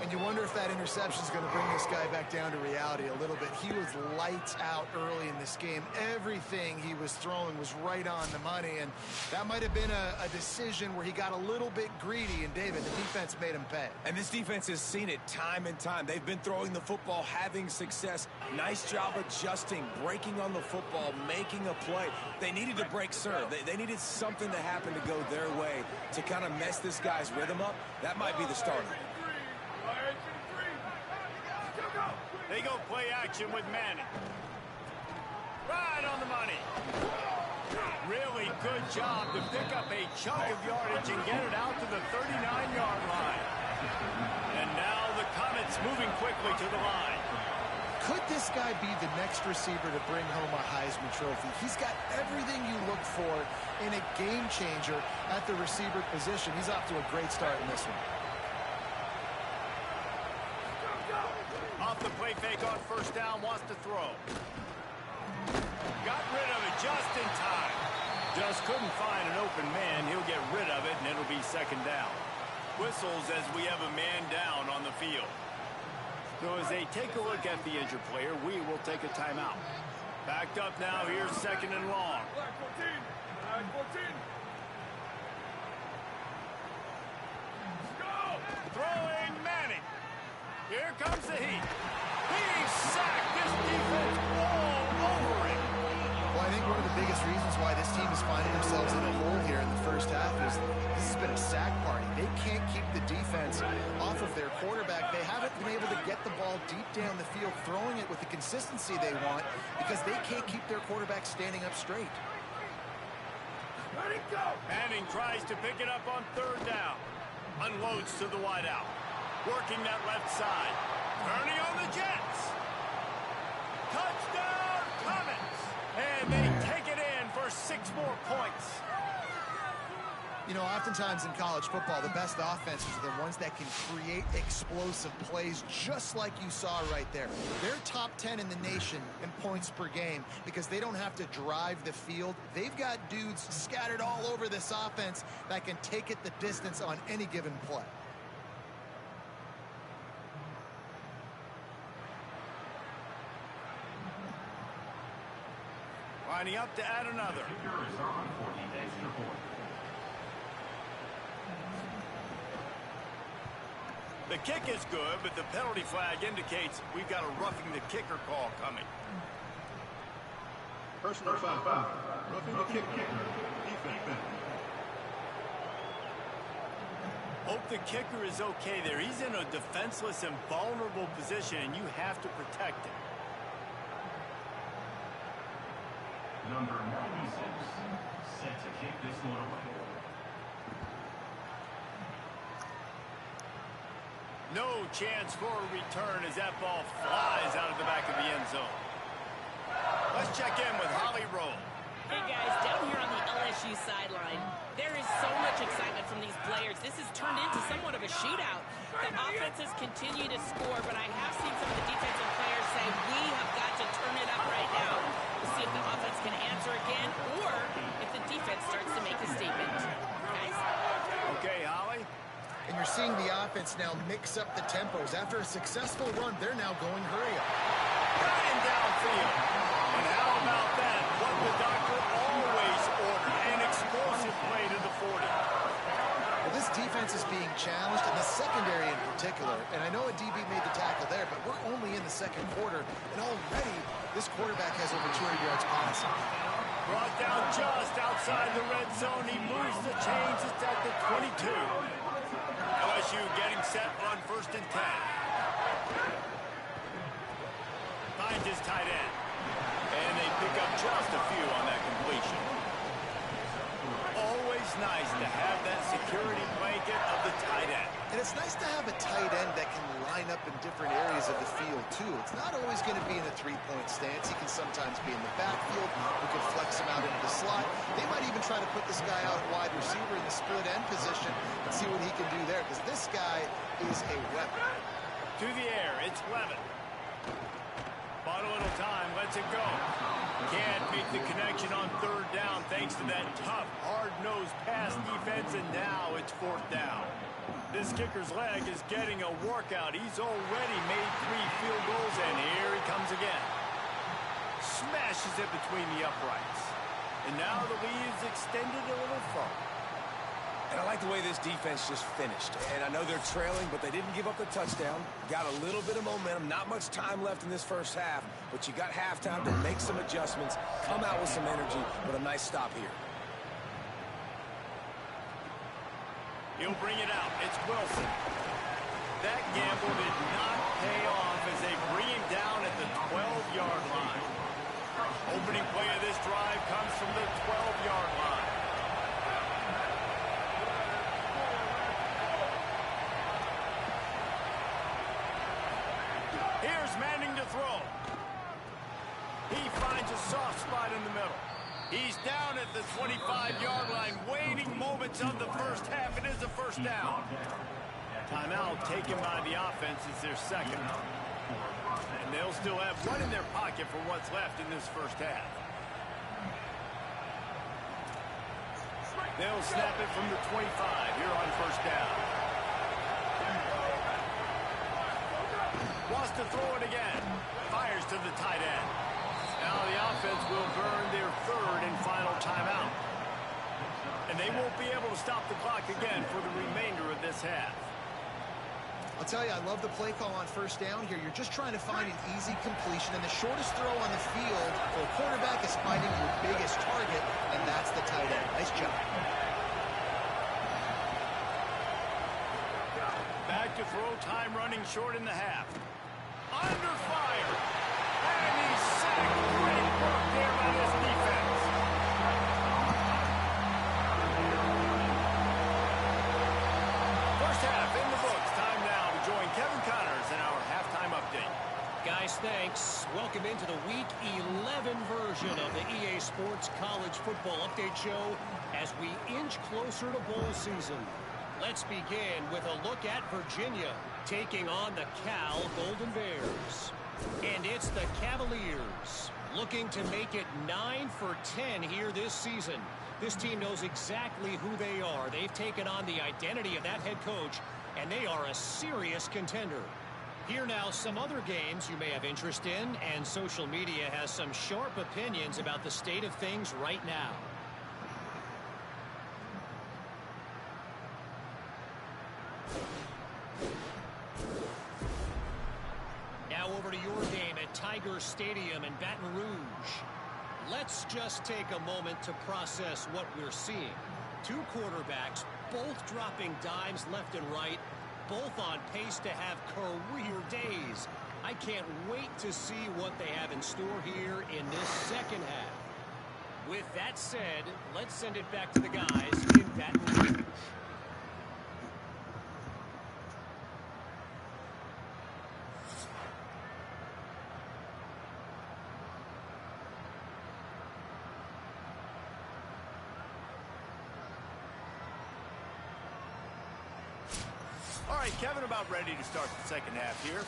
And you wonder if that interception is going to bring this guy back down to reality a little bit. He was lights out early in this game. Everything he was throwing was right on the money, and that might have been a decision where he got a little bit greedy, and David, the defense made him pay. And this defense has seen it time and time. They've been throwing the football, having success. Nice job adjusting, breaking on the football, making a play. They needed to break serve. They needed something to happen to go their way to kind of mess this guy's rhythm up. That might be the starter. They go play action with Manning. Right on the money. Really good job to pick up a chunk of yardage and get it out to the 39-yard line. And now the Comets moving quickly to the line. Could this guy be the next receiver to bring home a Heisman Trophy? He's got everything you look for in a game changer at the receiver position. He's off to a great start in this one. Off the play fake on 1st down, wants to throw. Got rid of it just in time. Just couldn't find an open man. He'll get rid of it, and it'll be 2nd down. Whistles as we have a man down on the field. So as they take a look at the injured player, we will take a timeout. Backed up now, here's 2nd and long. Throwing Manning. Here comes the heat. He's sacked. This defense all over him. Well, I think one of the biggest reasons why this team is finding themselves in a hole here in the 1st half is this has been a sack party. They can't keep the defense off of their quarterback. They haven't been able to get the ball deep down the field, throwing it with the consistency they want because they can't keep their quarterback standing up straight. Manning tries to pick it up on 3rd down. Unloads to the wideout. Working that left side. Turning on the Jets. Touchdown, Comets. 6 more points. You know, oftentimes in college football, the best offenses are the ones that can create explosive plays, just like you saw right there. They're top 10 in the nation in points per game because they don't have to drive the field. They've got dudes scattered all over this offense that can take it the distance on any given play. Lining up to add another. Kicker is on for the extra point. The kick is good, but the penalty flag indicates we've got a roughing the kicker call coming. Personal foul. Roughing the kicker. Defense. Hope the kicker is okay there. He's in a defenseless and vulnerable position, and you have to protect him. Number 96, set to kick this one away. No chance for a return as that ball flies out of the back of the end zone. Let's check in with Holly Rowe. Hey guys, down here on the LSU sideline, there is so much excitement from these players. This has turned into somewhat of a shootout. The offenses continue to score, but I have seen some of the defensive players say, we have got to turn it up right now to see if the offense can answer again or if the defense starts to make a statement. Guys? Okay, Holly. And you're seeing the offense now mix up the tempos. After a successful run, they're now going hurry up. Got him downfield. And how about that? What the doctor always ordered. An explosive play to the 40. Well, this defense is being challenged, and the secondary in particular. And I know a DB made the tackle there, but we're only in the second quarter, and already this quarterback has over 200 yards passing. Brought down just outside the red zone. He moves the chains. It's at the 22. LSU getting set on 1st and 10. Finds his tight end. And they pick up just a few on that completion. Always nice to have that security blanket of the tight end. And it's nice to have a tight end that can line up in different areas of the field, too. It's not always going to be in a three-point stance. He can sometimes be in the backfield. We could flex him out into the slot. They might even try to put this guy out at wide receiver in the split end position and see what he can do there, because this guy is a weapon. To the air, it's Levin. Bought a little time, lets it go. Can't make the connection on 3rd down thanks to that tough, hard-nosed pass defense, and now it's 4th down. This kicker's leg is getting a workout. He's already made 3 field goals, and here he comes again. Smashes it between the uprights. And now the lead is extended a little further. And I like the way this defense just finished. And I know they're trailing, but they didn't give up the touchdown. Got a little bit of momentum. Not much time left in this first half, but you got halftime to make some adjustments, come out with some energy, but a nice stop here. He'll bring it out. It's Wilson. That gamble did not pay off as they bring him down at the 12-yard line. Opening play of this drive comes from the 12-yard line. Here's Manning to throw. He finds a soft spot in the middle. He's down at the 25-yard line, waiting moments of the first half. It is a 1st down. Timeout taken by the offense is their second. And they'll still have one in their pocket for what's left in this first half. They'll snap it from the 25 here on 1st down. Wants to throw it again. Fires to the tight end. Now the offense will burn their 3rd and final timeout. And they won't be able to stop the clock again for the remainder of this half. I'll tell you, I love the play call on 1st down here. You're just trying to find an easy completion, and the shortest throw on the field for a quarterback is finding your biggest target, and that's the tight end. Nice job. Back to throw, time running short in the half. Under fire. And he's sacked. Great work there by this defense. First half in the books. Time now to join Kevin Connors in our halftime update. Guys, thanks. Welcome into the Week 11 version of the EA Sports College Football Update Show as we inch closer to bowl season. Let's begin with a look at Virginia taking on the Cal Golden Bears. And it's the Cavaliers looking to make it 9 for 10 here this season. This team knows exactly who they are. They've taken on the identity of that head coach, and they are a serious contender. Here now, some other games you may have interest in, and social media has some sharp opinions about the state of things right now. Now over to your game at Tiger Stadium in Baton Rouge. Let's just take a moment to process what we're seeing. Two quarterbacks, both dropping dimes left and right, both on pace to have career days. I can't wait to see what they have in store here in this second half. With that said, let's send it back to the guys in Baton Rouge. All right, Kevin, about ready to start the second half here.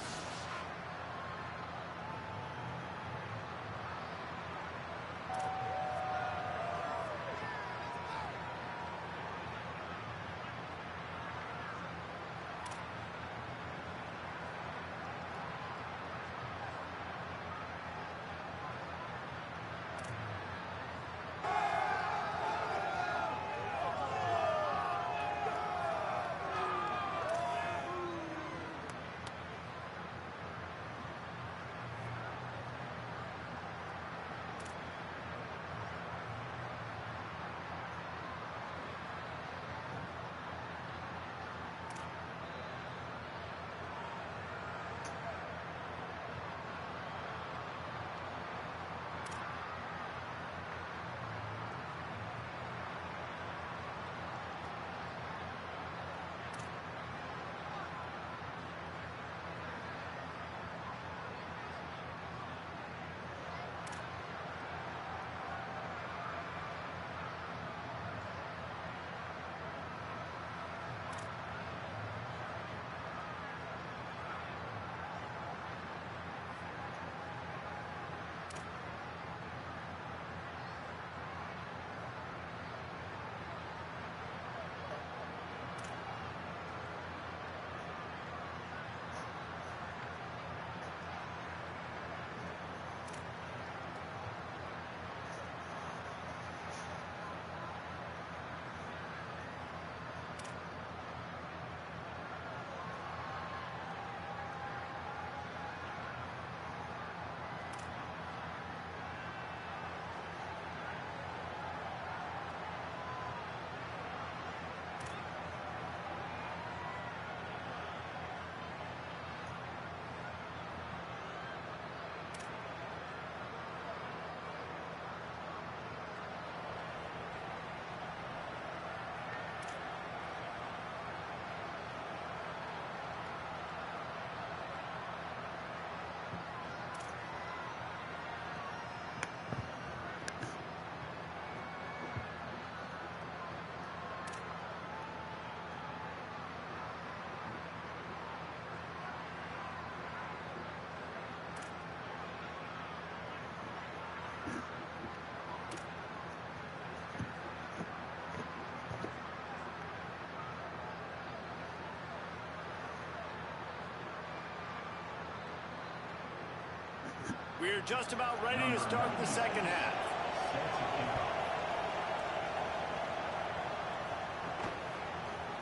We're just about ready to start the second half.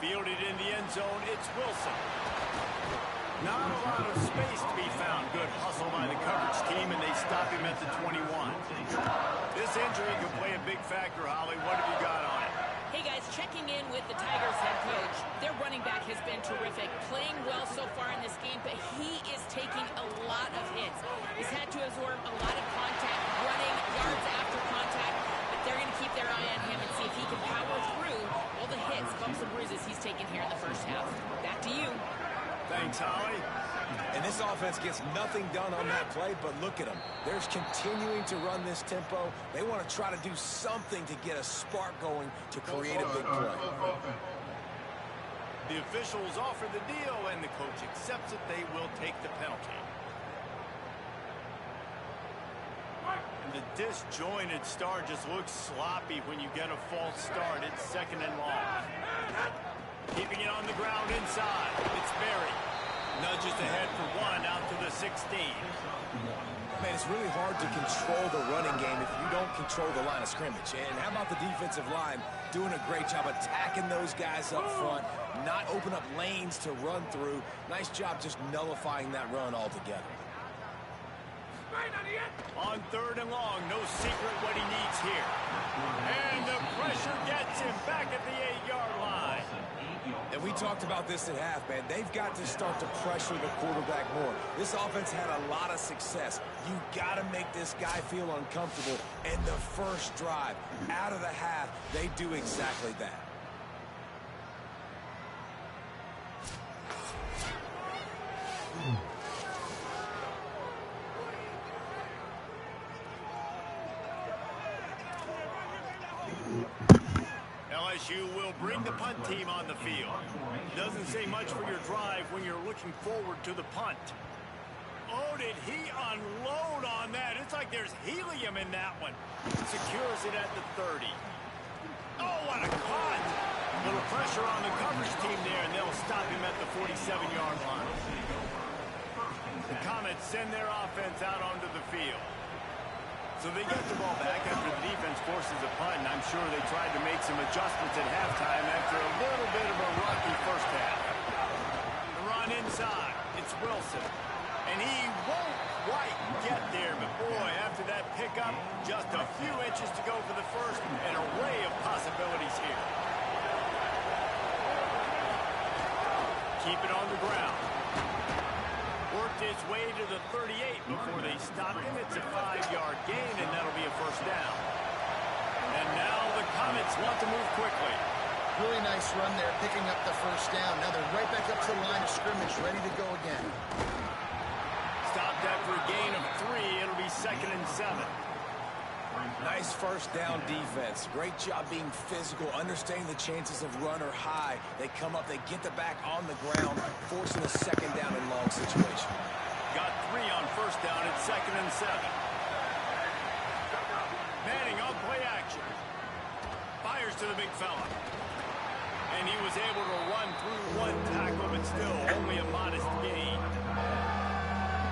Fielded in the end zone, it's Wilson. Not a lot of space to be found. Good hustle by the coverage team, and they stop him at the 21. This injury could play a big factor, Holly. What have you got on it? Hey, guys, checking in with the Tigers head coach. Their running back has been terrific, playing well so far in this game, but he is taking a lot of hits. He's had to absorb a lot of contact, running yards after contact, but they're going to keep their eye on him and see if he can power through all the hits, bumps, and bruises he's taken here in the first half. Back to you. Thanks, Holly. And this offense gets nothing done on that play, but look at them. They're continuing to run this tempo. They want to try to do something to get a spark going to create a big play. The officials offer the deal, and the coach accepts it. They will take the penalty. And the disjointed start just looks sloppy when you get a false start. It's second and long. Keeping it on the ground inside. It's Berry. Nudges ahead for one out to the 16. Man, it's really hard to control the running game if you don't control the line of scrimmage. And how about the defensive line doing a great job attacking those guys up front, not open up lanes to run through. Nice job just nullifying that run altogether. On third and long, no secret what he needs here. And the pressure gets him back at the 8-yard line. And we talked about this at half, man. They've got to start to pressure the quarterback more. This offense had a lot of success. You got to make this guy feel uncomfortable. And the first drive, out of the half, they do exactly that. LSU will bring the punt team on the field. Doesn't say much for your drive when you're looking forward to the punt. Oh, did he unload on that? It's like there's helium in that one. Secures it at the 30. Oh, what a cut! Little pressure on the coverage team there, and they'll stop him at the 47-yard line. The Comets send their offense out onto the field. So they get the ball back after the defense forces a punt, and I'm sure they tried to make some adjustments at halftime after a little bit of a rocky first half. The run inside. It's Wilson. And he won't quite get there, but boy, after that pickup, just a few inches to go for the first, an array of possibilities here. Keep it on the ground. Worked its way to the 38 before they stopped him. It's a 5-yard gain, and that'll be a first down. And now the Comets want to move quickly. Really nice run there, picking up the first down. Now they're right back up to the line of scrimmage, ready to go again. Stopped after a gain of 3. It'll be second and 7. Nice first down defense. Great job being physical, understanding the chances of run are high. They come up, they get the back on the ground, forcing a second down and long situation. Got 3 on first down at second and 7. Manning on play action. Fires to the big fella. And he was able to run through one tackle, but still only a modest gain.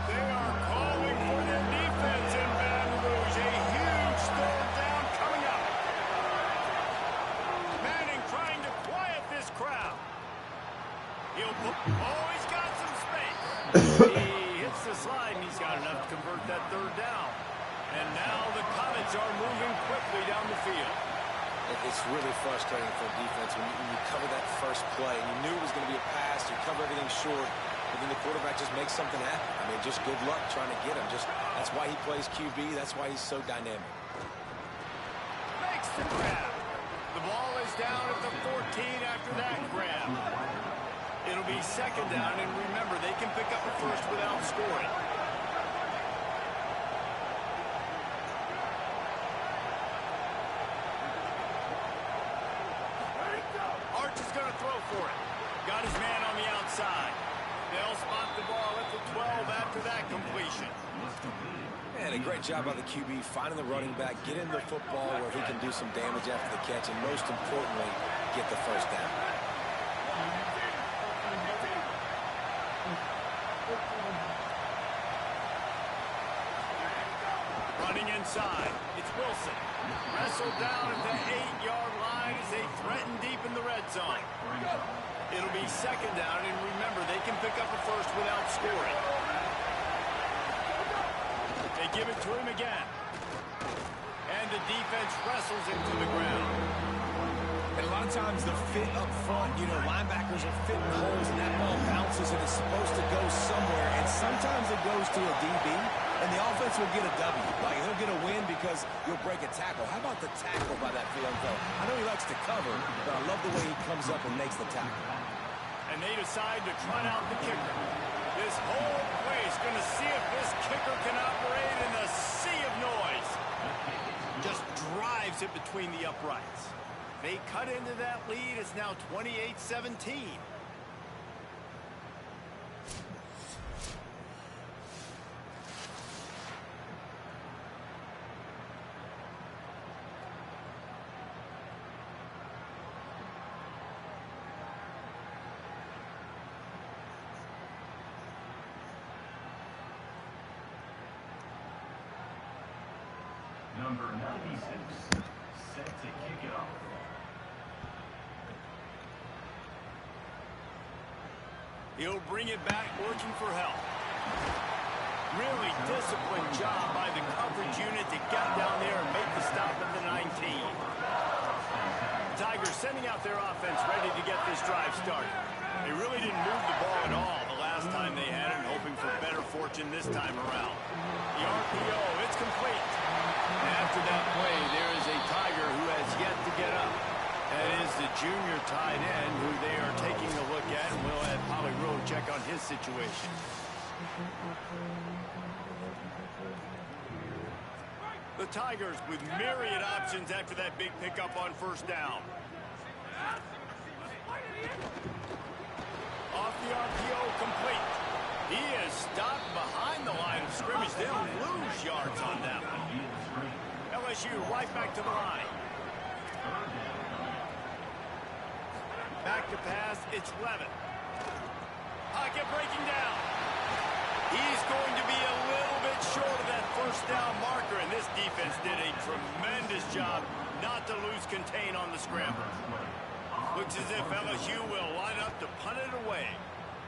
They are calling for their defense in Baton Rouge. A huge third down coming up. Manning trying to quiet this crowd. He's got some space. He hits the slide, and he's got enough to convert that third down. And now the Comets are moving quickly down the field. It's really frustrating for defense when you cover that first play, and you knew it was going to be a pass, you cover everything short, but then the quarterback just makes something happen. I mean, just good luck trying to get him. That's why he plays QB. That's why he's so dynamic. Makes the grab. The ball is down at the 14 after that grab. It'll be second down, and remember, they can pick up a first without scoring. Arch is going to throw for it. Got his man on the outside. They'll spot the ball at the 12 after that completion. Man, a great job by the QB finding the running back, getting the football where he can do some damage after the catch, and most importantly, get the first down. Running inside, it's Wilson. Wrestled down at the 8-yard line as they threaten deep in the red zone. It'll be second down, and remember, they can pick up a first without scoring. They give it to him again. And the defense wrestles him to the ground. And a lot of times the fit up front, linebackers are fitting holes, and that ball bounces, and it's supposed to go somewhere, and sometimes it goes to a DB, and the offense will get a W. Like, he'll get a win because you'll break a tackle. How about the tackle by that young fella? I know he likes to cover, but I love the way he comes up and makes the tackle. And they decide to trot out the kicker. This whole place going to see if this kicker can operate in a sea of noise. Just drives it between the uprights. They cut into that lead. It's now 28-17. Number 96, set to kick it off. He'll bring it back, working for help. Really disciplined job by the coverage unit to get down there and make the stop at the 19. Tigers sending out their offense ready to get this drive started. They really didn't move the ball at all the last time they had it, hoping for better fortune this time around. The RPO, it's complete. And after that play, there is a Tiger who has yet to get up. That is the junior tight end who they are taking a look at, and we'll have Polly Rowe check on his situation. The Tigers with myriad options after that big pickup on first down. Off the RPO, complete. He is stopped behind the line of scrimmage. They'll lose yards on that one. LSU right back to the line. Back to pass, it's Levin. Pocket breaking down. He's going to be a little bit short of that first down marker, and this defense did a tremendous job not to lose contain on the scramble. Looks as if LSU will line up to punt it away.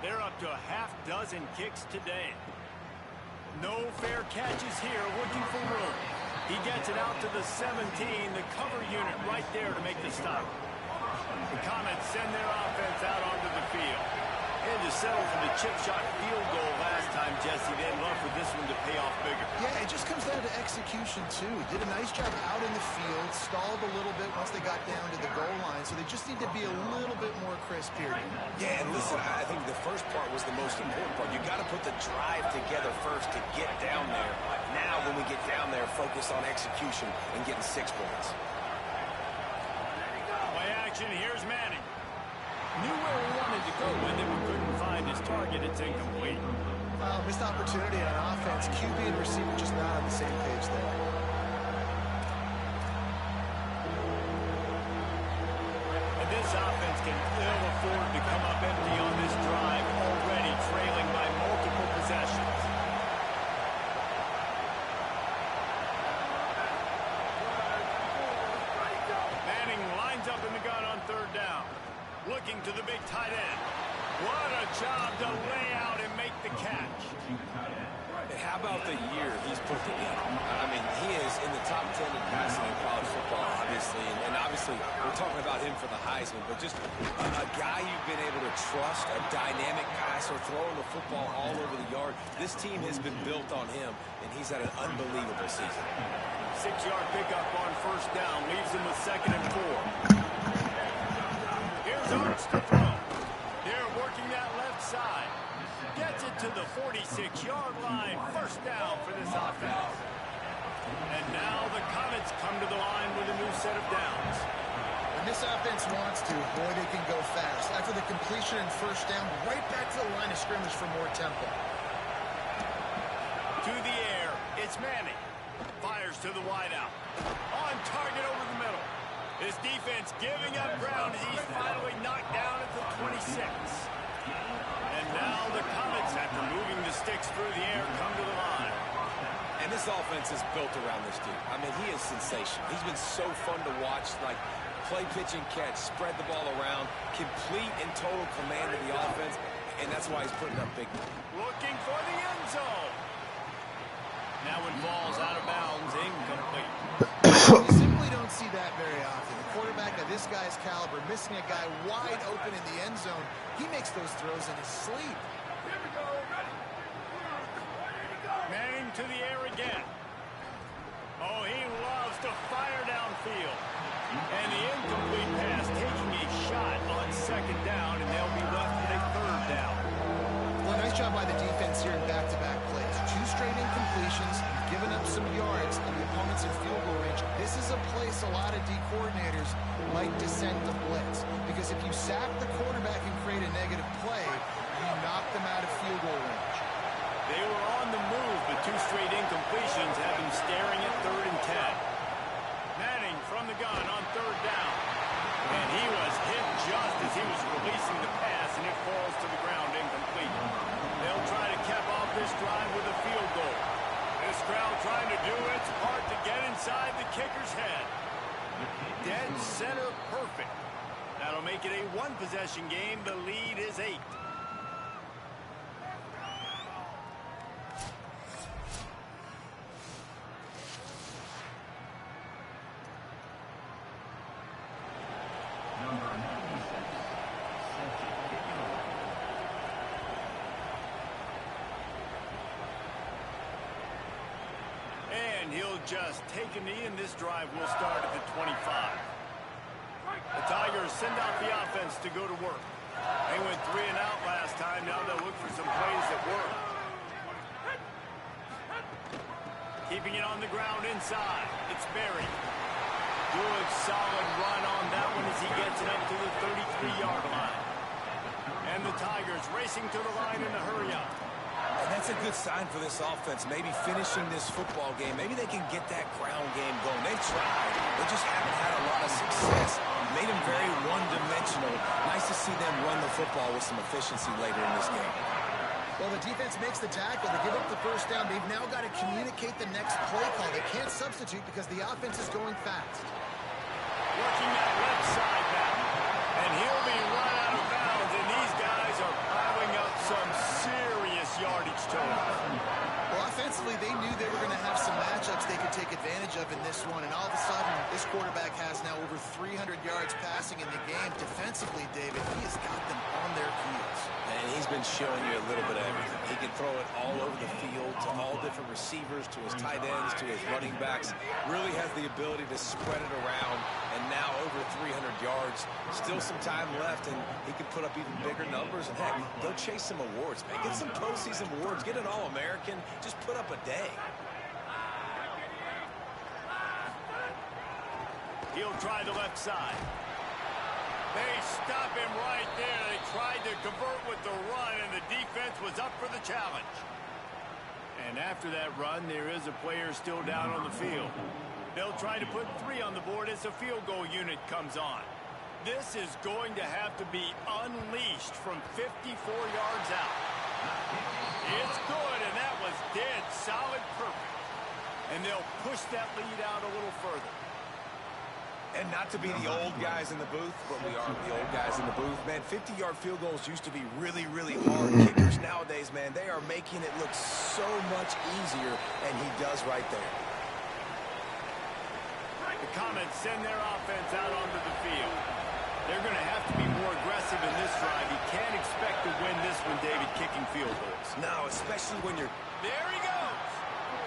They're up to a half-dozen kicks today. No fair catches here, looking for room. He gets it out to the 17, the cover unit right there to make the stop. The Comets send their offense out onto the field. And to settle for the chip shot field goal last time, Jesse. They'd love for this one to pay off bigger. Yeah, it just comes down to execution, too. Did a nice job out in the field, stalled a little bit once they got down to the goal line, so they just need to be a little bit more crisp here. Yeah, and listen, I think the first part was the most important part. You got to put the drive together first to get down there. Now, when we get down there, focus on execution and getting 6 points. Play action, here's Manning. Knew where he wanted to go with it, but couldn't find his target. It's incomplete. Missed opportunity on offense. QB and receiver just not on the same page there. And this offense can ill afford to come up empty on this drive, already trailing by multiple possessions. Manning lines up in the gun on third down. Looking to the big tight end. What a job to lay out and make the catch. And how about the year he's put together? I mean, he is in the top 10 in passing in college football, obviously. And obviously, we're talking about him for the Heisman. But just a guy you've been able to trust, a dynamic passer, throwing the football all over the yard. This team has been built on him, and he's had an unbelievable season. 6-yard pickup on first down. Leaves him with 2nd and 4. Here's Arch to throw. They're working that left side. Gets it to the 46-yard line. First down for this offense. And now the Comets come to the line with a new set of downs. When this offense wants to, boy, they can go fast. After the completion and first down, right back to the line of scrimmage for more tempo. To the air, it's Manning. Fires to the wideout. On target over the middle. His defense giving up ground as he's finally knocked down at the 26. And now the Comets, after moving the sticks through the air, come to the line. And this offense is built around this dude. I mean, he is sensational. He's been so fun to watch, like play, pitch, and catch, spread the ball around, complete and total command of the offense, and that's why he's putting up big. Looking for the end zone. Now it falls out of bounds, incomplete. You simply don't see that very often. The quarterback of this guy's caliber missing a guy wide open in the end zone. He makes those throws in his sleep. Manning to the air again. Oh, he loves to fire downfield. And the incomplete pass taking a shot on 2nd down, and they'll be left with a defense in field goal range, this is a place a lot of D coordinators like to send the blitz. Because if you sack the quarterback and create a negative play, you knock them out of field goal range. They were on the move, but 2 straight incompletions have them staring at 3rd and 10. Manning from the gun on 3rd down. And he was hit just as he was releasing the pass, and it falls to the ground incomplete. They'll try to cap off this drive with a field goal. This crowd trying to do its part to get inside the kicker's head. Dead center perfect. That'll make it a 1-possession game. The lead is 8. Number 96, Cedric Pickens. And he'll just take a knee, and this drive will start at the 25. The Tigers send out the offense to go to work. They went 3 and out last time. Now they'll look for some plays that work. Keeping it on the ground inside. It's Berry. Good solid run on that one as he gets it up to the 33-yard line. And the Tigers racing to the line in a hurry up. And that's a good sign for this offense. Maybe finishing this football game. Maybe they can get that ground game going. They've tried. They just haven't had a lot of success. Made them very one-dimensional. Nice to see them run the football with some efficiency later in this game. Well, the defense makes the tackle. They give up the first down. They've now got to communicate the next play call. They can't substitute because the offense is going fast. Working that left side back. And he'll be run out of bounds. And these guys are piling up some serious yardage totals. Well, offensively, they knew they were going to have some matchups they could take advantage of in this one. And all of a sudden, this quarterback has now over 300 yards passing in the game. Defensively, David, he has got them on their heels. And he's been showing you a little bit of everything. He can throw it all over the field to all different receivers, to his tight ends, to his running backs. Really has the ability to spread it around. And now over 300 yards. Still some time left, and he can put up even bigger numbers. And, heck, go chase some awards, man. Get some postseason awards. Get an All-American. Just put up a day. He'll try the left side. They stop him right there. They tried to convert with the run, and the defense was up for the challenge. And after that run, there is a player still down on the field. They'll try to put 3 on the board as the field goal unit comes on. This is going to have to be unleashed from 54 yards out. It's good, and that was dead solid perfect. And they'll push that lead out a little further. And not to be the old guys in the booth, but we are the old guys in the booth. Man, 50-yard field goals used to be really, really hard. Kickers nowadays, man, they are making it look so much easier, and he does right there. The Comets send their offense out onto the field. They're going to have to be more aggressive in this drive. You can't expect to win this one, David, kicking field goals. No, especially when you're... There he goes.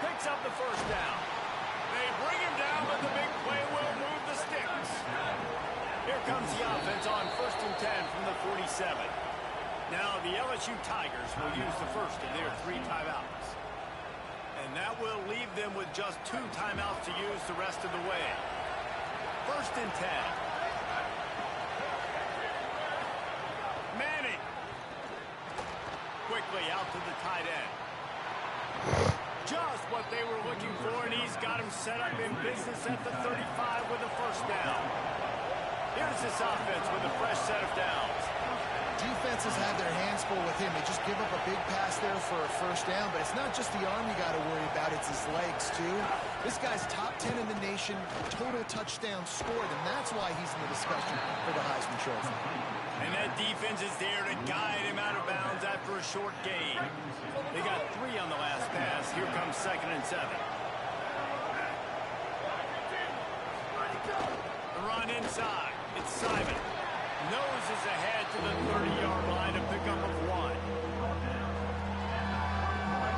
Picks up the first down. They bring him down, but the big play will move the sticks. Here comes the offense on 1st and 10 from the 47. Now the LSU Tigers will use the first of their 3 timeouts. And that will leave them with just 2 timeouts to use the rest of the way. 1st and 10. Manning. Quickly out to the tight end. Just what they were looking for, and he's got him set up in business at the 35 with a first down. Here's this offense with a fresh set of downs. Defenses have their hands full with him. They just give up a big pass there for a first down, but it's not just the arm you got to worry about, it's his legs, too. This guy's top 10 in the nation, total touchdowns scored, and that's why he's in the discussion for the Heisman Trophy. And that defense is there to guide him out of bounds after a short gain. They got 3 on the last pass. Here comes 2nd and 7. The run inside. It's Simon. Noses ahead to the 30-yard line, a pickup of 1.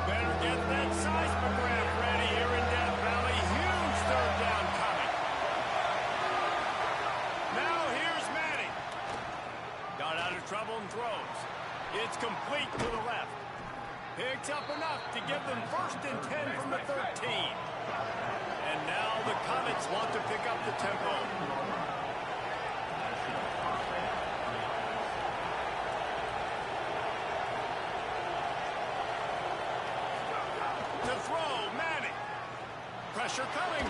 Better get that seismograph ready here in Death Valley. Huge 3rd down coming. Now here's Manning. Got out of trouble and throws. It's complete to the left. Picks up enough to give them 1st and 10 from the 13. And now Hornets want to pick up the tempo. To throw, Manning. Pressure coming.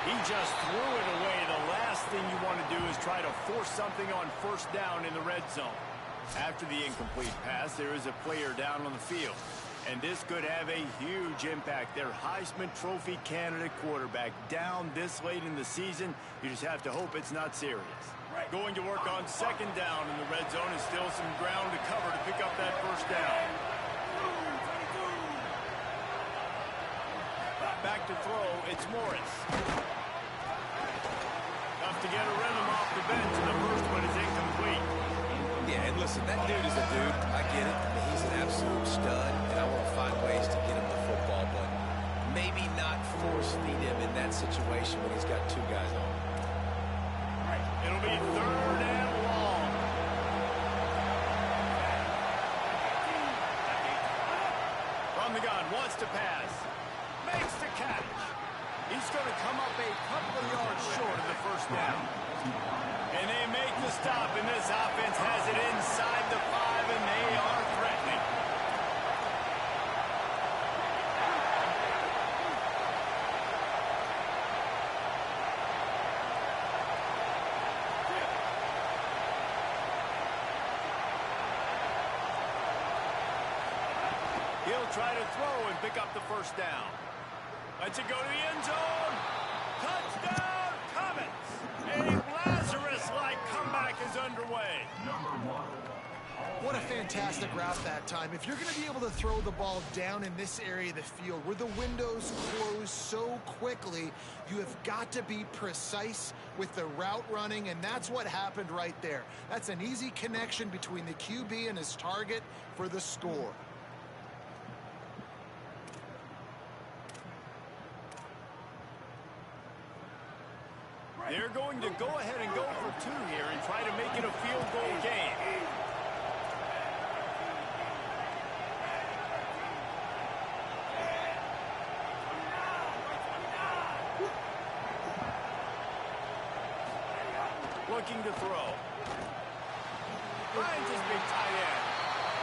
He just threw it away. The last thing you want to do is try to force something on first down in the red zone. After the incomplete pass, there is a player down on the field. And this could have a huge impact. Their Heisman Trophy candidate quarterback down this late in the season. You just have to hope it's not serious. Going to work on second down in the red zone is still some ground to cover to pick up that first down. Back to throw, it's Morris. Tough to get a rhythm off the bench, and the first one is incomplete. Yeah, and listen, that dude is a dude. I get it. I mean, he's an absolute stud, and I want to find ways to get him the football, but maybe not force feed him in that situation when he's got two guys on. It'll be third and long. From the gun, wants to pass. Makes the catch. He's going to come up a couple of yards short of the first down. And they make the stop, and this offense has it inside the 5, and they are threatening. He'll try to throw and pick up the first down. Lets it go to the end zone. Touchdown, Comets. A Lazarus-like comeback is underway. What a fantastic route that time. If you're going to be able to throw the ball down in this area of the field where the windows close so quickly, you have got to be precise with the route running, and that's what happened right there. That's an easy connection between the QB and his target for the score. They're going to go ahead and go for 2 here and try to make it a field goal game. Looking to throw. Finds his big tight end.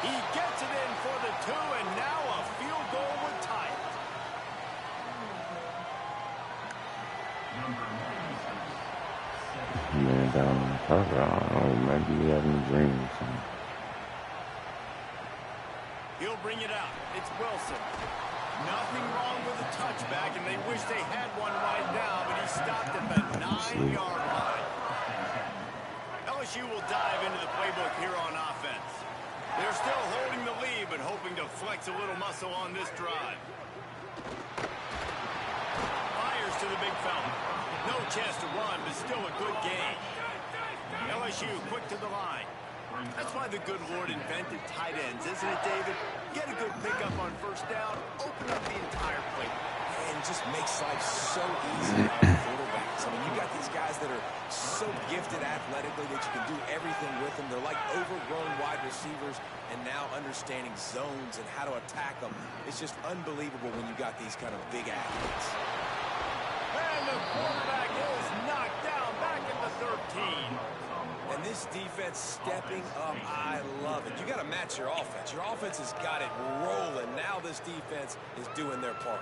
He gets it in for the 2, and now a field goal would tie it. Man down on the cover. I don't know, maybe he having dreams. He'll bring it out. It's Wilson. Nothing wrong with a touchback, and they wish they had one right now, but he stopped at the 9-yard line. LSU will dive into the playbook here on offense. They're still holding the lead, but hoping to flex a little muscle on this drive. Fires to the big fella. No chance to run, but still a good game. LSU quick to the line. That's why the good Lord invented tight ends, isn't it, David? Get a good pickup on first down, open up the entire plate. And just makes life so easy on quarterbacks. I mean, you got these guys that are so gifted athletically that you can do everything with them. They're like overgrown wide receivers, and now understanding zones and how to attack them. It's just unbelievable when you got these kind of big athletes. And the quarterback is knocked down back at the 13. And this defense stepping up, I love it. You got to match your offense. Your offense has got it rolling. Now this defense is doing their part.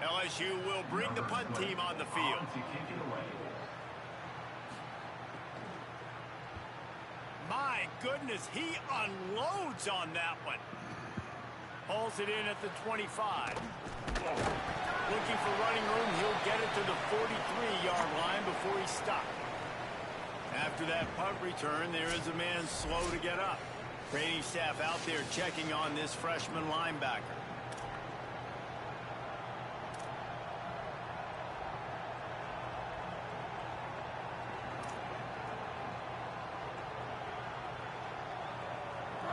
LSU will bring the punt team on the field. My goodness, he unloads on that one. Pulls it in at the 25. Looking for running room, he'll get it to the 43-yard line before he's stopped. After that punt return, there is a man slow to get up. Training staff out there checking on this freshman linebacker.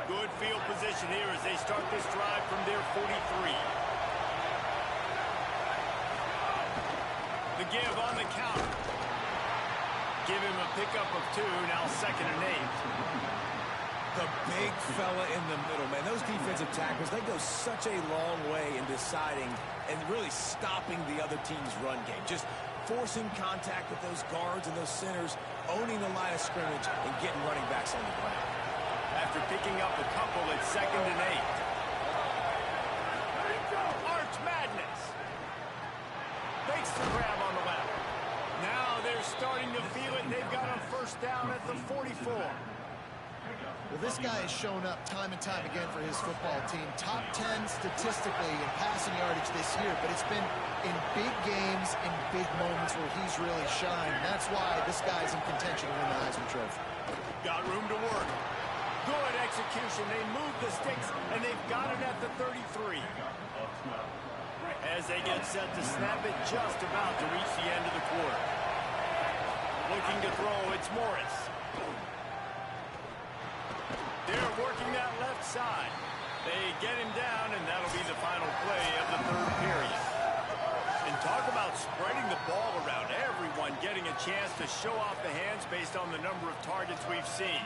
Good field position here as they start this drive from their 43. give on the counter. Give him a pickup of 2, now 2nd and 8. The big fella in the middle, man. Those defensive tackles, they go such a long way in deciding and really stopping the other team's run game. Just forcing contact with those guards and those centers, owning the line of scrimmage, and getting running backs on the ground. After picking up a couple at 2nd and 8. Arch Madness. Fakes the grab on the left. Now they're starting to feel it. They've got a 1st down at the 44. Well, this guy has shown up time and time again for his football team. Top 10 statistically in passing yardage this year, but it's been in big games, in big moments where he's really shined. That's why this guy's in contention to win the Heisman Trophy. Got room to work. Good execution. They move the sticks, and they've got it at the 33. As they get set to snap it, just about to reach the end of the quarter. Looking to throw, it's Morris. They're working that left side. They get him down, and that'll be the final play of the 3rd period. And talk about spreading the ball around. Everyone getting a chance to show off the hands based on the number of targets we've seen.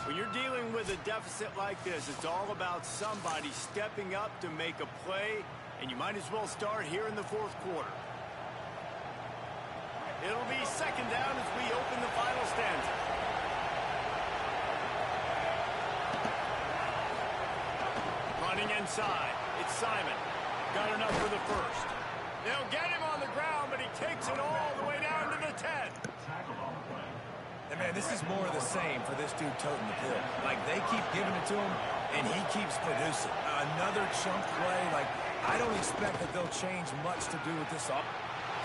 When you're dealing with a deficit like this, it's all about somebody stepping up to make a play, and you might as well start here in the 4th quarter. It'll be 2nd down as we open the final stanza. Running inside. It's Simon. Got enough for the 1st. They'll get him on the ground, but he takes it all the way down to the 10. And, man, this is more of the same for this dude toting the pill. Like, they keep giving it to him, and he keeps producing. Another chunk play. Like, I don't expect that they'll change much to do with this up.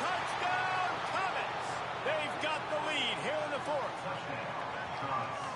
Touchdown, Comets! They've got the lead here in the 4th.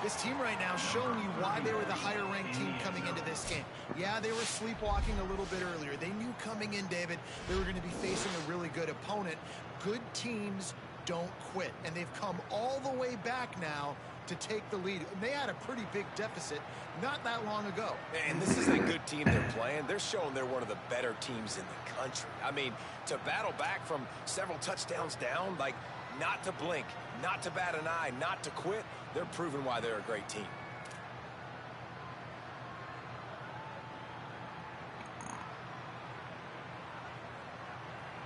This team right now showing you why they were the higher-ranked team coming into this game. Yeah, they were sleepwalking a little bit earlier. They knew coming in, David, they were going to be facing a really good opponent. Good teams don't quit, and they've come all the way back now to take the lead. They had a pretty big deficit not that long ago. And this is a good team they're playing. They're showing they're one of the better teams in the country. I mean, to battle back from several touchdowns down, like, not to blink, not to bat an eye, not to quit, they're proving why they're a great team.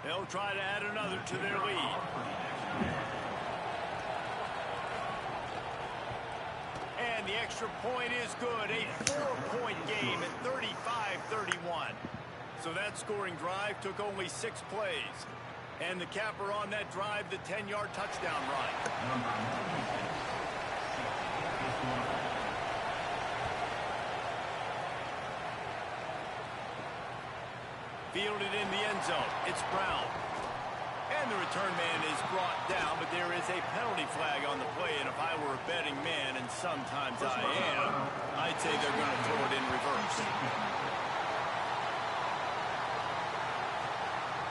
They'll try to add another to their lead. And the extra point is good. A 4-point game at 35-31. So that scoring drive took only 6 plays. And the capper on that drive, the 10-yard touchdown run. Fielded in the end zone. It's Brown. And the return man is brought down, but there is a penalty flag on the play. And if I were a betting man, and sometimes I am, I'd say they're going to throw it in reverse.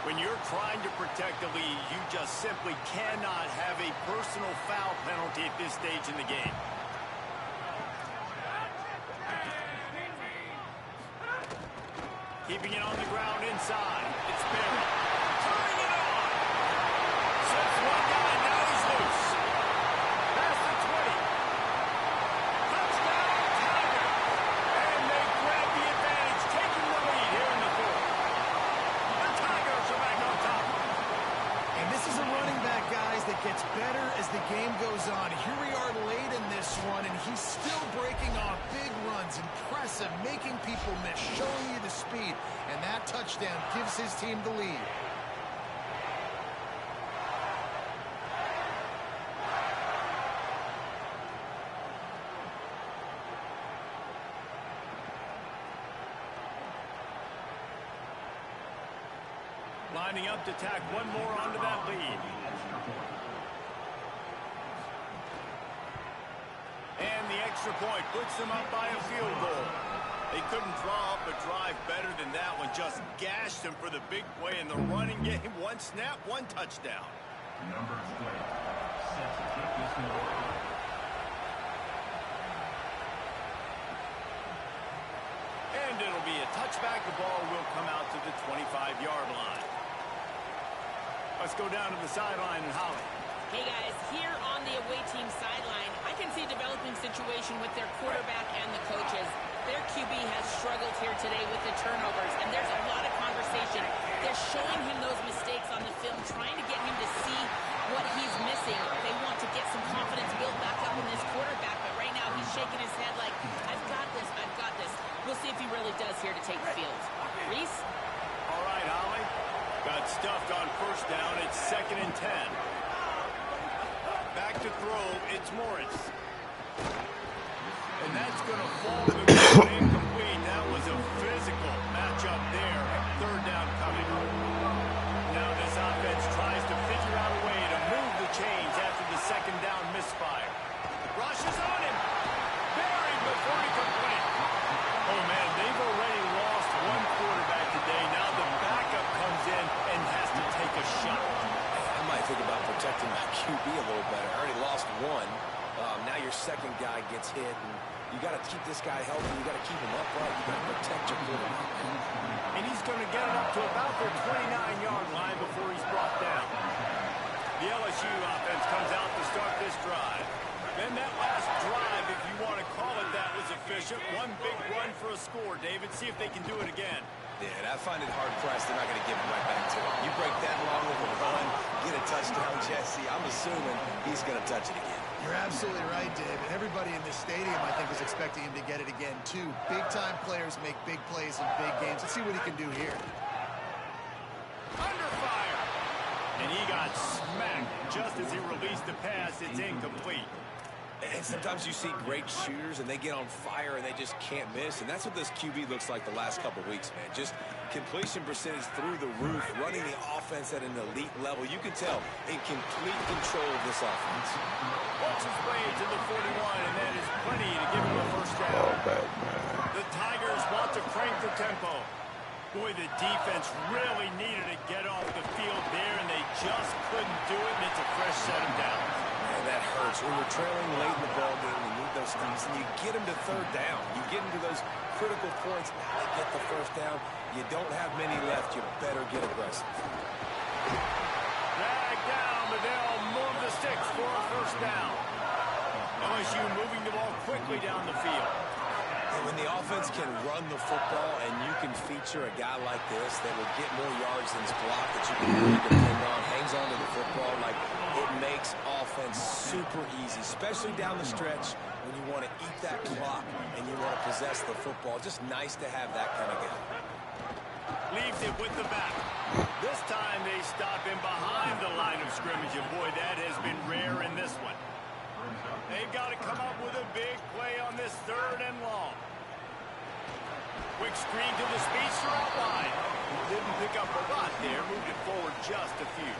When you're trying to protect the lead, you just simply cannot have a personal foul penalty at this stage in the game. Keeping it on the ground inside. It's Barry. Turning it on. Sets one guy, now he's loose. Past the 20. Touchdown, Tiger. And they grab the advantage, taking the lead here in the 4th. The Tigers are back on top. And this is a running back, guys, that gets better as the game goes on. Here we are late in this one, and he's still breaking off big runs. Impressive, making people miss, showing you the speed. And that touchdown gives his team the lead. Lining up to tack one more onto that lead. And the extra point puts them up by a field goal. They couldn't draw up a drive better than that one. Just gashed them for the big play in the running game. One snap, one touchdown. Number 12, set to kick this one. it'll be a touchback. The ball will come out to the 25-yard line. Let's go down to the sideline and Holly. Hey, guys, here on the away team sideline, I can see a developing situation with their quarterback and the coaches. Their QB has struggled here today with the turnovers, and there's a lot of conversation. They're showing him those mistakes on the film, trying to get him to see what he's missing. They want to get some confidence built back up in this quarterback, but right now he's shaking his head like, I've got this, I've got this. We'll see if he really does here to take the field. Reese? All right, Holly. Got stuffed on first down. It's 2nd and 10. Back to throw. It's Morris. And that's going to fall to the ground incomplete. That was a physical matchup there. 3rd down coming. Now this offense tries to figure out a way to move the chains after the 2nd down misfire. Rushes on him. Buried before he can win it. Oh, man, they've already lost one quarterback today. Now the backup comes in and has to take a shot. I might think about protecting my QB a little better. I already lost one. Now your second guy gets hit, and you got to keep this guy healthy. You got to keep him upright. You got to protect your quarterback. And he's going to get it up to about their 29-yard line before he's brought down. The LSU offense comes out to start this drive. Then that last drive, if you want to call it that, was efficient. One big run for a score, David. See if they can do it again. Yeah, I find it hard-pressed. They're not going to give it right back to him. You break that long of a run, get a touchdown, Jesse. I'm assuming he's going to touch it again. You're absolutely right, David. Everybody in this stadium, I think, was expecting him to get it again, too. Big-time players make big plays in big games. Let's see what he can do here. Under fire. And he got smacked just as he released the pass. It's incomplete. And sometimes you see great shooters, and they get on fire, and they just can't miss. And that's what this QB looks like the last couple weeks, man. Just completion percentage through the roof, running the offense at an elite level. You can tell in complete control of this offense. Walks his way to the 41, and that is plenty to give him a first down. Ball back, man. The Tigers want to crank the tempo. Boy, the defense really needed to get off the field there, and they just couldn't do it, and it's a fresh set of downs. Man, that hurts. When you're trailing late in the ball game, you need those things, and you get them to 3rd down. You get into those critical points. Now they get the first down. You don't have many left. You better get aggressive. Dragged down, but they'll move the sticks for a first down. LSU moving the ball quickly down the field. And when the offense can run the football and you can feature a guy like this that will get more yards than his block that you can really depend on, hangs on to the football, like it makes offense super easy, especially down the stretch when you want to eat that clock and you want to possess the football. Just nice to have that kind of guy. Leaves it with the back. This time they stop him behind the line of scrimmage, and boy, that has been rare in this one. They've got to come up with a big play on this 3rd and long. Quick screen to the speedster out wide. Didn't pick up a lot there. Moved it forward just a few.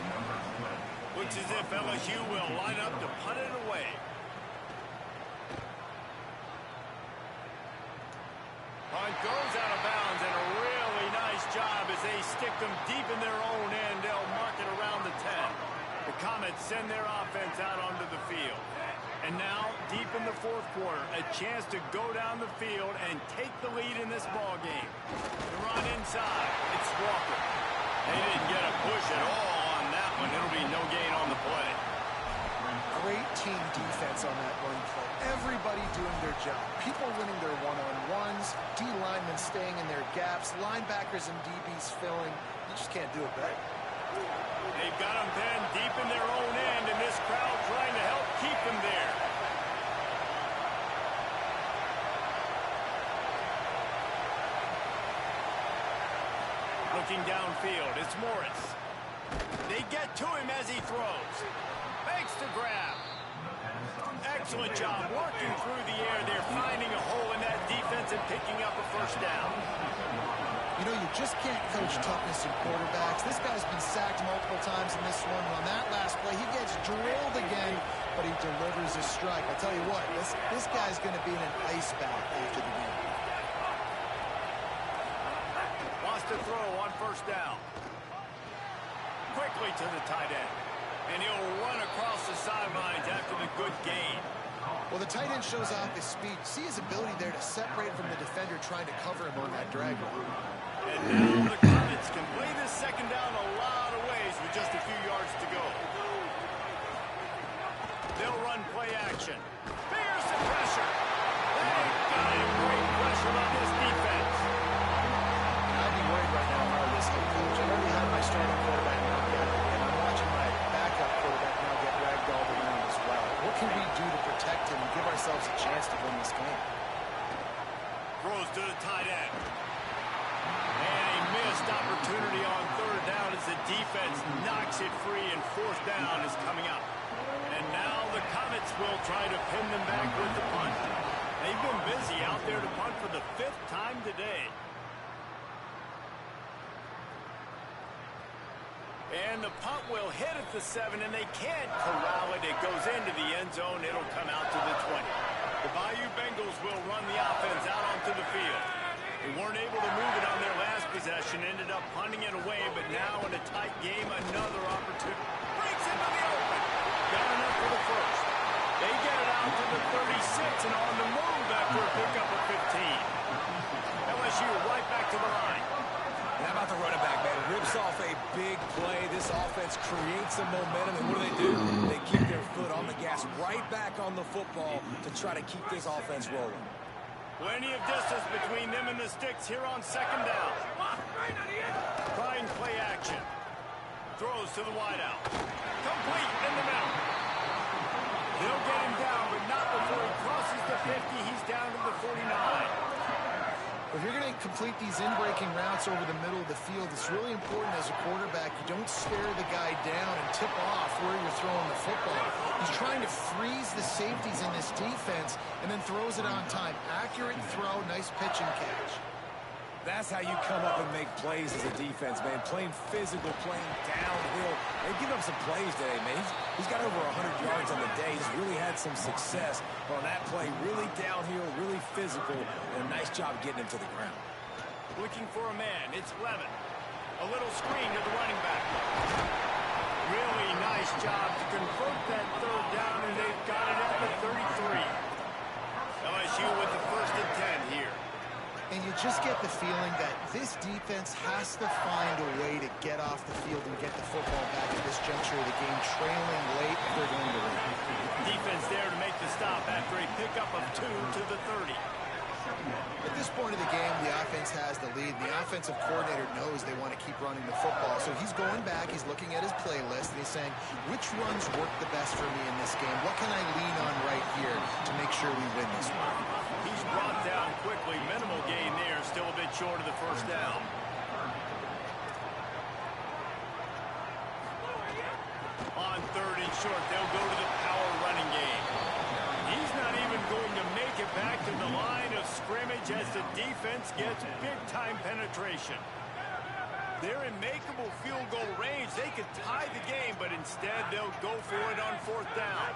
Looks as if LSU will line up to punt it away. Punt goes out of bounds, and a really nice job as they stick them deep in their own end. They'll mark it around the 10. The Comets send their offense out onto the field. And now, deep in the 4th quarter, a chance to go down the field and take the lead in this ball game. The run inside. It's Walker. They didn't get a push at all on that one. It'll be no gain on the play. Great team defense on that run play. Everybody doing their job. People winning their one-on-ones, D-linemen staying in their gaps, linebackers and DBs filling. You just can't do it better. They've got them pinned deep in their own end, and this crowd trying to help keep them there. Looking downfield, it's Morris. They get to him as he throws. Makes the grab. Excellent job working through the air. They're finding a hole in that defense and picking up a first down. You know, you just can't coach toughness in quarterbacks. This guy's been sacked multiple times in this one. On that last play, he gets drilled again, but he delivers a strike. I'll tell you what, this guy's going to be in an ice bath after the game. Wants to throw on first down. Quickly to the tight end. And he'll run across the sidelines after the good gain. Well, the tight end shows off his speed. See his ability there to separate from the defender trying to cover him on that drag route. And now the Comets can play this second down a lot of ways with just a few yards to go. They'll run play action. Fierce and pressure. They've got him. Great pressure on this defense. I'd be worried right now if I were this head coach. I've already had my starting quarterback now get, and I'm watching my backup quarterback now get ragdolled around as well. What can we do to protect him and give ourselves a chance to win this game? Throws to the tight end. And a missed opportunity on third down as the defense knocks it free and fourth down is coming up. And now the Comets will try to pin them back with the punt. They've been busy out there to punt for the 5th time today. And the punt will hit at the 7, and they can't corral it. It goes into the end zone. It'll come out to the 20. The Bayou Bengals will run the offense out onto the field. They weren't able to move it on their last possession, ended up punting it away, but now in a tight game, another opportunity. Breaks into the open. Got enough for the first. They get it out to the 36 and on the move after a pickup of 15. LSU right back to the line. And how about the running back, man? Rips off a big play. This offense creates some momentum, and what do? They keep their foot on the gas right back on the football to try to keep this offense rolling. Plenty of distance between them and the sticks here on second down. Trying play action. Throws to the wideout. Complete in the middle. They'll get him down, but not before he crosses the 50. He's down to the 49. If you're going to complete these in-breaking routes over the middle of the field, it's really important as a quarterback you don't stare the guy down and tip off where you're throwing the football. He's trying to freeze the safeties in this defense and then throws it on time. Accurate throw, nice pitch and catch. That's how you come up and make plays as a defense, man. Playing physical, playing downhill. They've given up some plays today, man. He's got over 100 yards on the day. He's really had some success on that play. Really downhill, really physical, and a nice job getting him to the ground. Looking for a man. It's Levin. A little screen to the running back. Really nice job to convert that third down, and they've got it at the 33. LSU with the 1st and 10 here. And you just get the feeling that this defense has to find a way to get off the field and get the football back at this juncture of the game, trailing late if they're going to win. Defense there to make the stop after a pickup of 2 to the 30. At this point of the game, the offense has the lead. The offensive coordinator knows they want to keep running the football. So he's going back, he's looking at his playlist, and he's saying, which runs work the best for me in this game? What can I lean on right here to make sure we win this one? He's brought down quickly. Minimal gain there, still a bit short of the 1st down. On 3rd and short, they'll go to the power running game. He's not even going to make it back to the line of scrimmage as the defense gets big-time penetration. They're in makeable field goal range. They could tie the game, but instead they'll go for it on 4th down.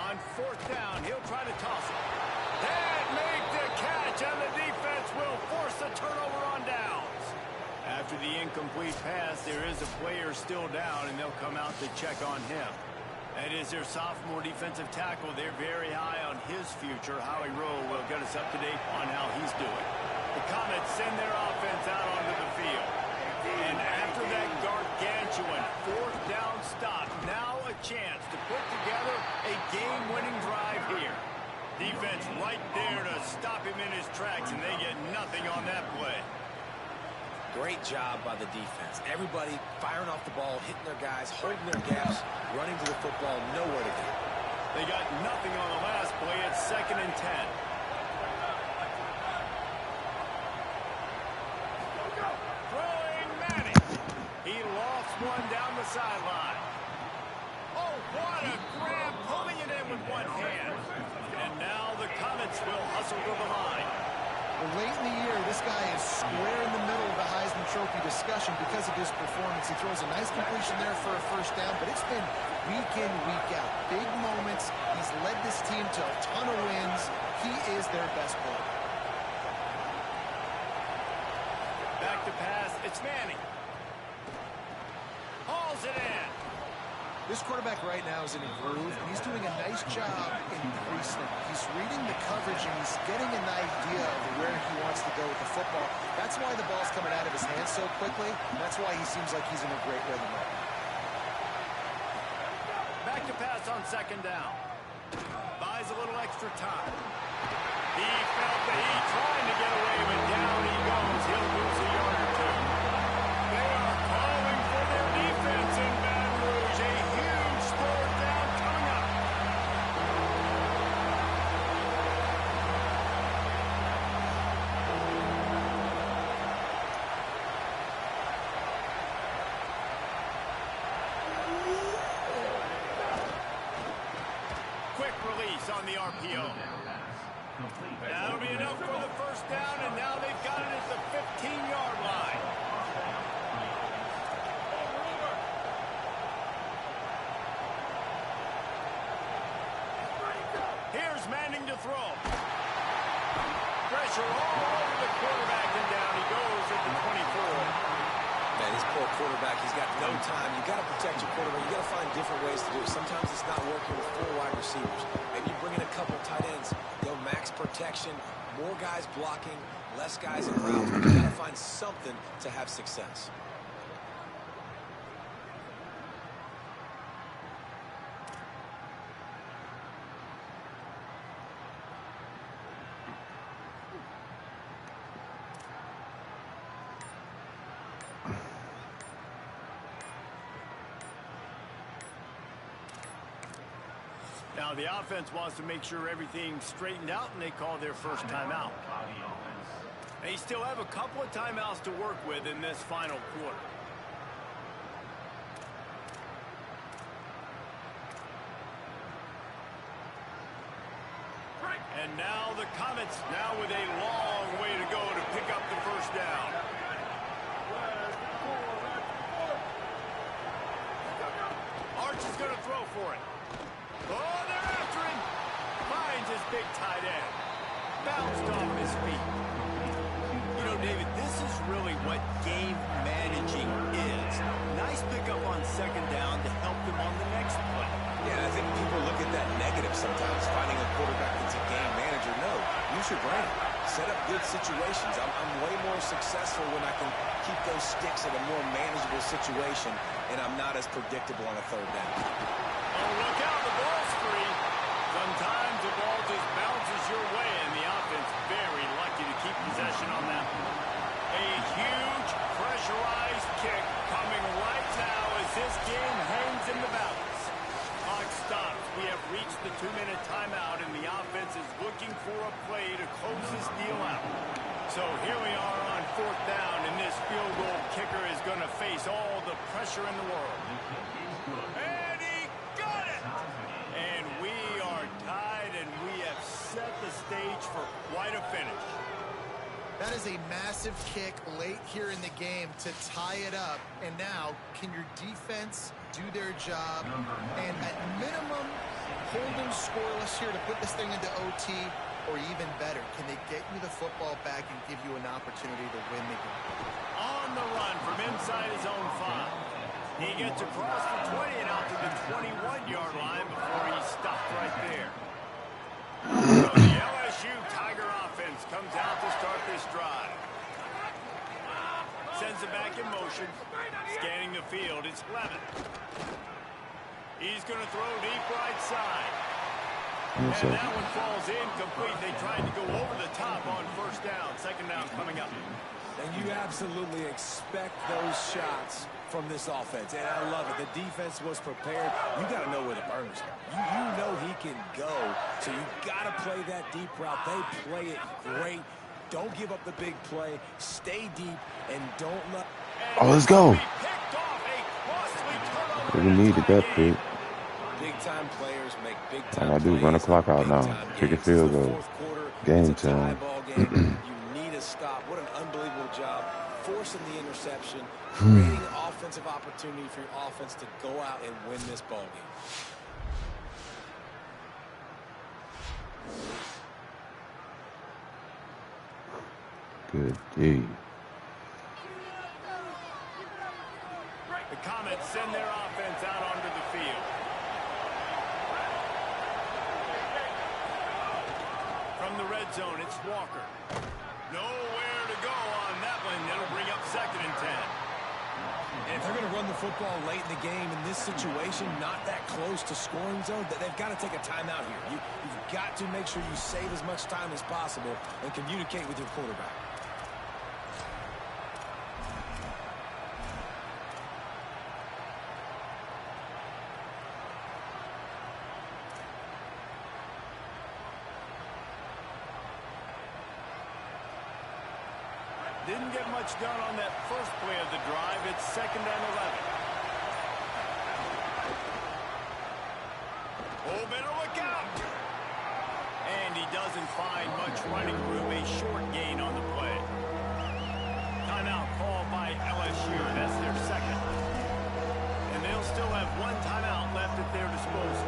On 4th down, he'll try to toss it. And make the catch, and the defense will force a turnover on downs. After the incomplete pass, there is a player still down, and they'll come out to check on him. That is their sophomore defensive tackle. They're very high on his future. Howie Rowe will get us up to date on how he's doing. The Comets send their offense out onto the field. And after that gargantuan 4th down stop, now a chance to put together a game-winning drive here. Defense right there to stop him in his tracks, and they get nothing on that play. Great job by the defense. Everybody firing off the ball, hitting their guys, holding their gaps, running to the football, nowhere to go. They got nothing on the last play. It's 2nd and 10. Throwing Manning. He lost one down the sideline. Oh, what a grab, pulling it in with one hand. And now the Comets will hustle to the line. Well, late in the year, this guy is square in the middle of the Heisman Trophy discussion because of his performance. He throws a nice completion there for a 1st down, but it's been week in, week out. Big moments. He's led this team to a ton of wins. He is their best player. Back to pass. It's Manning. Hauls it in. This quarterback right now is in a groove, and he's doing a nice job in pre-snap. He's reading the coverage, and he's getting an idea of where he wants to go with the football. That's why the ball's coming out of his hands so quickly, and that's why he seems like he's in a great rhythm right now. Back to pass on second down. Buys a little extra time. He felt the heat trying to get away, but down he goes. He'll lose a yard or two. They are calling for their defense in Baton Rouge. A huge third down coming up. Quick release on the RPO. That'll be enough for the first down, and now they've got it at the 15-yard line. Here's Manning to throw. Pressure all over the quarterback, and down he goes at the 24. Man, this poor quarterback, he's got no time. You got to protect your quarterback. You got to find different ways to do it. Sometimes it's not working with 4 wide receivers. Maybe you bring in a couple tight ends. They'll max protection, more guys blocking, less guys in routes. But you got to find something to have success. Now the offense wants to make sure everything's straightened out, and they call their first timeout. They still have a couple of timeouts to work with in this final quarter. And now the Comets now with a long way to go to pick up the first down. Arch is going to throw for it. Oh, they're after him. Finds his big tight end. Bounced off his feet. You know, David, this is really what game managing is. Nice pickup on second down to help them on the next play. Yeah, I think people look at that negative sometimes, finding a quarterback that's a game manager. No, use your brain. Set up good situations. I'm way more successful when I can keep those sticks in a more manageable situation, and I'm not as predictable on a third down. Oh, look out, the ball's free. Sometimes the ball just bounces your way, and the offense very lucky to keep possession on that one. A huge pressurized kick coming right now as this game hangs in the balance. Clock stops. We have reached the 2-minute timeout, and the offense is looking for a play to close this deal out. So here we are on 4th down, and this field goal kicker is going to face all the pressure in the world. And he got it! And we are tied, and we have set the stage for quite a finish. That is a massive kick late here in the game to tie it up. And now, can your defense do their job? And at minimum, hold them scoreless here to put this thing into OT, or even better, can they get you the football back and give you an opportunity to win the game? On the run from inside his own 5. He gets across the 20 and out to the 21-yard line before he's stopped right there. So the LSU Tiger offense comes out to start this drive. Sends it back in motion. Scanning the field, it's Levin. He's going to throw deep right side. And that one falls incomplete. They tried to go over the top on first down. Second down coming up. And you absolutely expect those shots from this offense. And I love it. The defense was prepared. You got to know where the burners are. You know he can go. So you got to play that deep route. They play it great. Don't give up the big play. Stay deep and don't let... Oh, let's go. We needed that pick. Big-time players make All big-time I do is run the clock out now. Kick a field goal. Game time. You need a stop. What an unbelievable job. Forcing the interception. Creating an offensive opportunity for your offense to go out and win this ball game. Good D. The Comets send their offense out onto the field. From the red zone, it's Walker. Nowhere to go on that one. That'll bring up 2nd and 10. And if they're going to run the football late in the game in this situation, not that close to scoring zone, they've got to take a timeout here. You've got to make sure you save as much time as possible and communicate with your quarterback. Didn't get much done on that first play of the drive. It's 2nd and 11. Oh, better look out. And he doesn't find much running room. A short gain on the play. Timeout called by LSU. That's their 2nd. And they'll still have 1 timeout left at their disposal.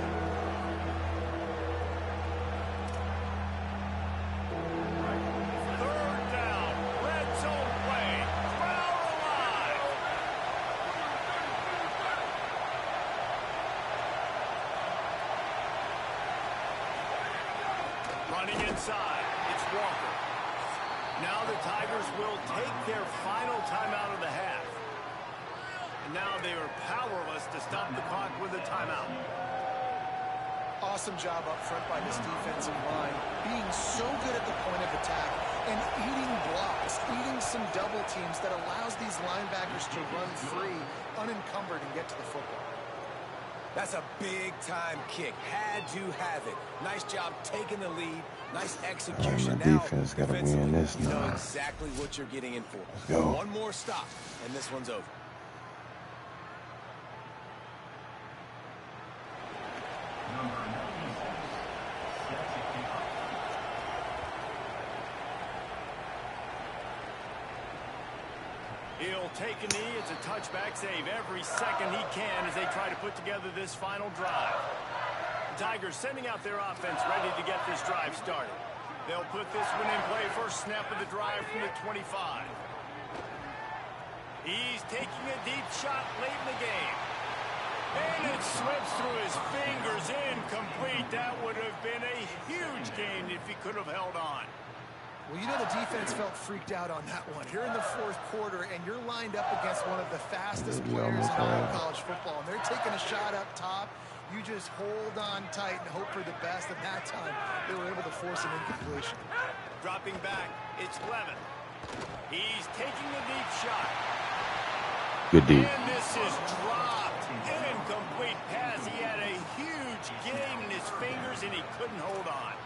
Running inside, it's Walker. Now the Tigers will take their final timeout of the half. And now they are powerless to stop the clock with a timeout. Awesome job up front by this defensive line, being so good at the point of attack and eating blocks, eating some double teams that allows these linebackers to run free, unencumbered, and get to the football. That's a big-time kick. Had to have it. Nice job taking the lead. Nice execution. My now, defense got to win this you know now. exactly what you're getting in for. Let's go. One more stop, and this one's over. Number 96 sets a kickoff. He'll take a knee. It's a touchback save every second he can as they try to put together this final drive. The Tigers sending out their offense ready to get this drive started. They'll put this one in play first snap of the drive from the 25. He's taking a deep shot late in the game. And it slips through his fingers, incomplete. That would have been a huge gain if he could have held on. Well, you know the defense felt freaked out on that one. You're in the 4th quarter, and you're lined up against one of the fastest players in all of college football. And they're taking a shot up top. You just hold on tight and hope for the best. And that time, they were able to force an incompletion. Dropping back, it's Levin. He's taking a deep shot. Good deep. And this is dropped. Incomplete pass. He had a huge gain in his fingers, and he couldn't hold on.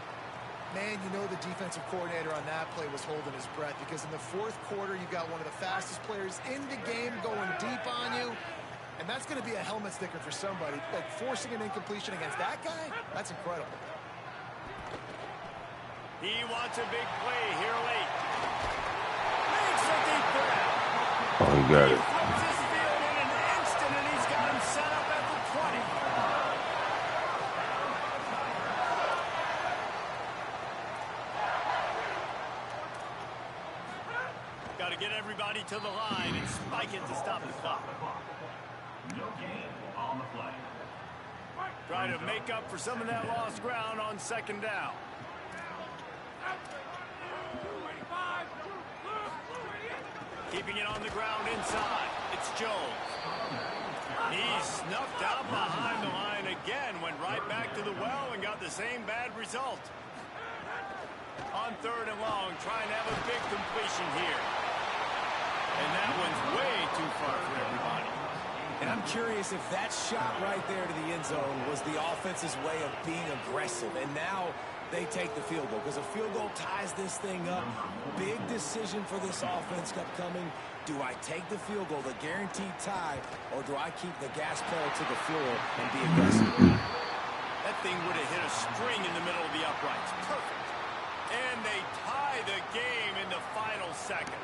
Man, you know the defensive coordinator on that play was holding his breath because in the 4th quarter, you got one of the fastest players in the game going deep on you. And that's going to be a helmet sticker for somebody. Like, forcing an incompletion against that guy, that's incredible. He wants a big play here late. Makes a deep grab. Oh, he got He it. flips his field in an instant, and he's got him set up at the 20. Got to get everybody to the line and spike it to stop the clock. No gain on the play. Try to make up for some of that lost ground on 2nd down. Keeping it on the ground inside. It's Jones. He's snuffed out behind the line again. Went right back to the well and got the same bad result. On 3rd and long, trying to have a big completion here. And that one's way too far for everybody. And I'm curious if that shot right there to the end zone was the offense's way of being aggressive. And now they take the field goal because a field goal ties this thing up. Big decision for this offense upcoming. Do I take the field goal, the guaranteed tie, or do I keep the gas pedal to the floor and be aggressive? That thing would have hit a string in the middle of the uprights. Perfect. And they tie the game in the final seconds.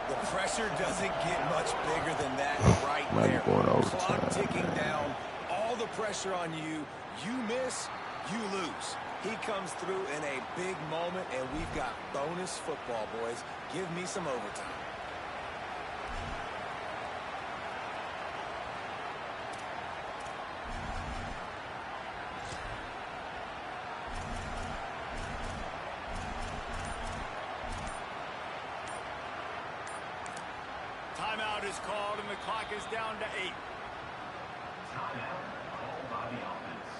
The pressure doesn't get much bigger than that right there. Clock ticking down, all the pressure on you. You miss, you lose. He comes through in a big moment, and we've got bonus football, boys. Give me some overtime. Timeout is called, and the clock is down to 8. Timeout called by the offense.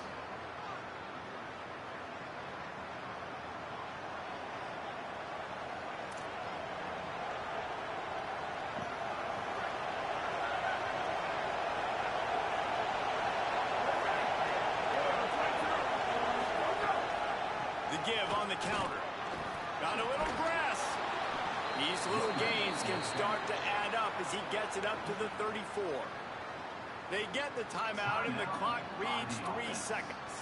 The give on the counter. Got a little grass. These little gains can start to add up as he gets it up to the 34. They get the timeout, and the clock reads 3 seconds.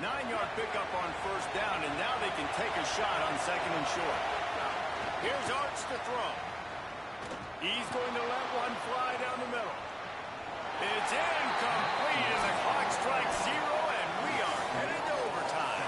9-yard pickup on first down, and now they can take a shot on 2nd and short. Here's Arch to throw. He's going to let one fly down the middle. It's incomplete, and the clock strikes 0, and we are headed to overtime.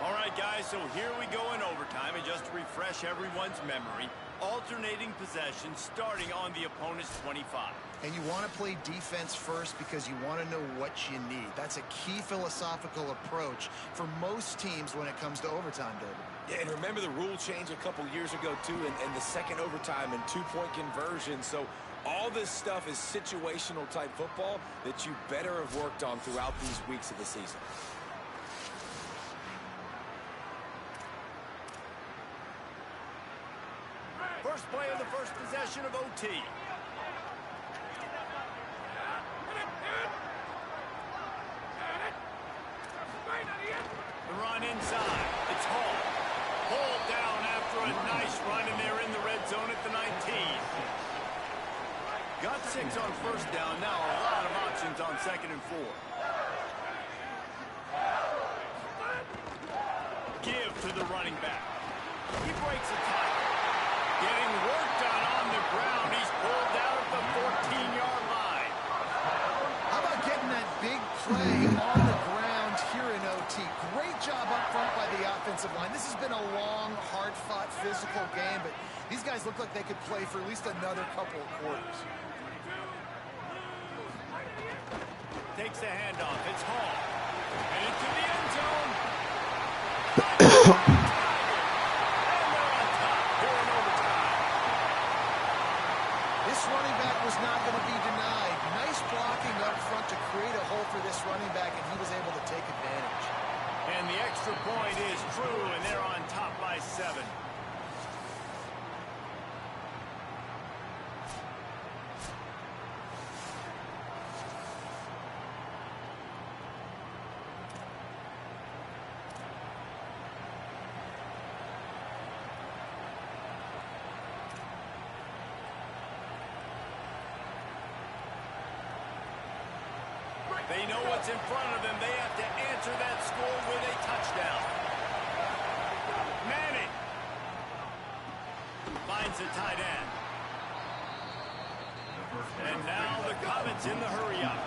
All right, guys, so here we go in overtime, and just to refresh everyone's memory, alternating possession starting on the opponent's 25. And you want to play defense first because you want to know what you need. That's a key philosophical approach for most teams when it comes to overtime, David. Yeah, and remember the rule change a couple years ago, too, and the second overtime and two-point conversion. So all this stuff is situational type football that you better have worked on throughout these weeks of the season. First play of the first possession of OT. The run inside. It's Hall. Pulled down after a nice run, and they're in the red zone at the 19. Got 6 on first down. Now a lot of options on 2nd and 4. Give to the running back. He breaks a tackle. Getting work done on the ground. He's pulled down at the 14-yard line. How about getting that big play on the ground here in OT? Great job up front by the offensive line. This has been a long, hard-fought, physical game, but these guys look like they could play for at least another couple of quarters. Takes the handoff. It's Hall. And into the end zone. This running back was not going to be denied. Nice blocking up front to create a hole for this running back, and he was able to take advantage. And the extra point is true, and they're on top by 7. They know what's in front of them. They have to answer that score with a touchdown. Manning finds the tight end. And now the Comets in the hurry up.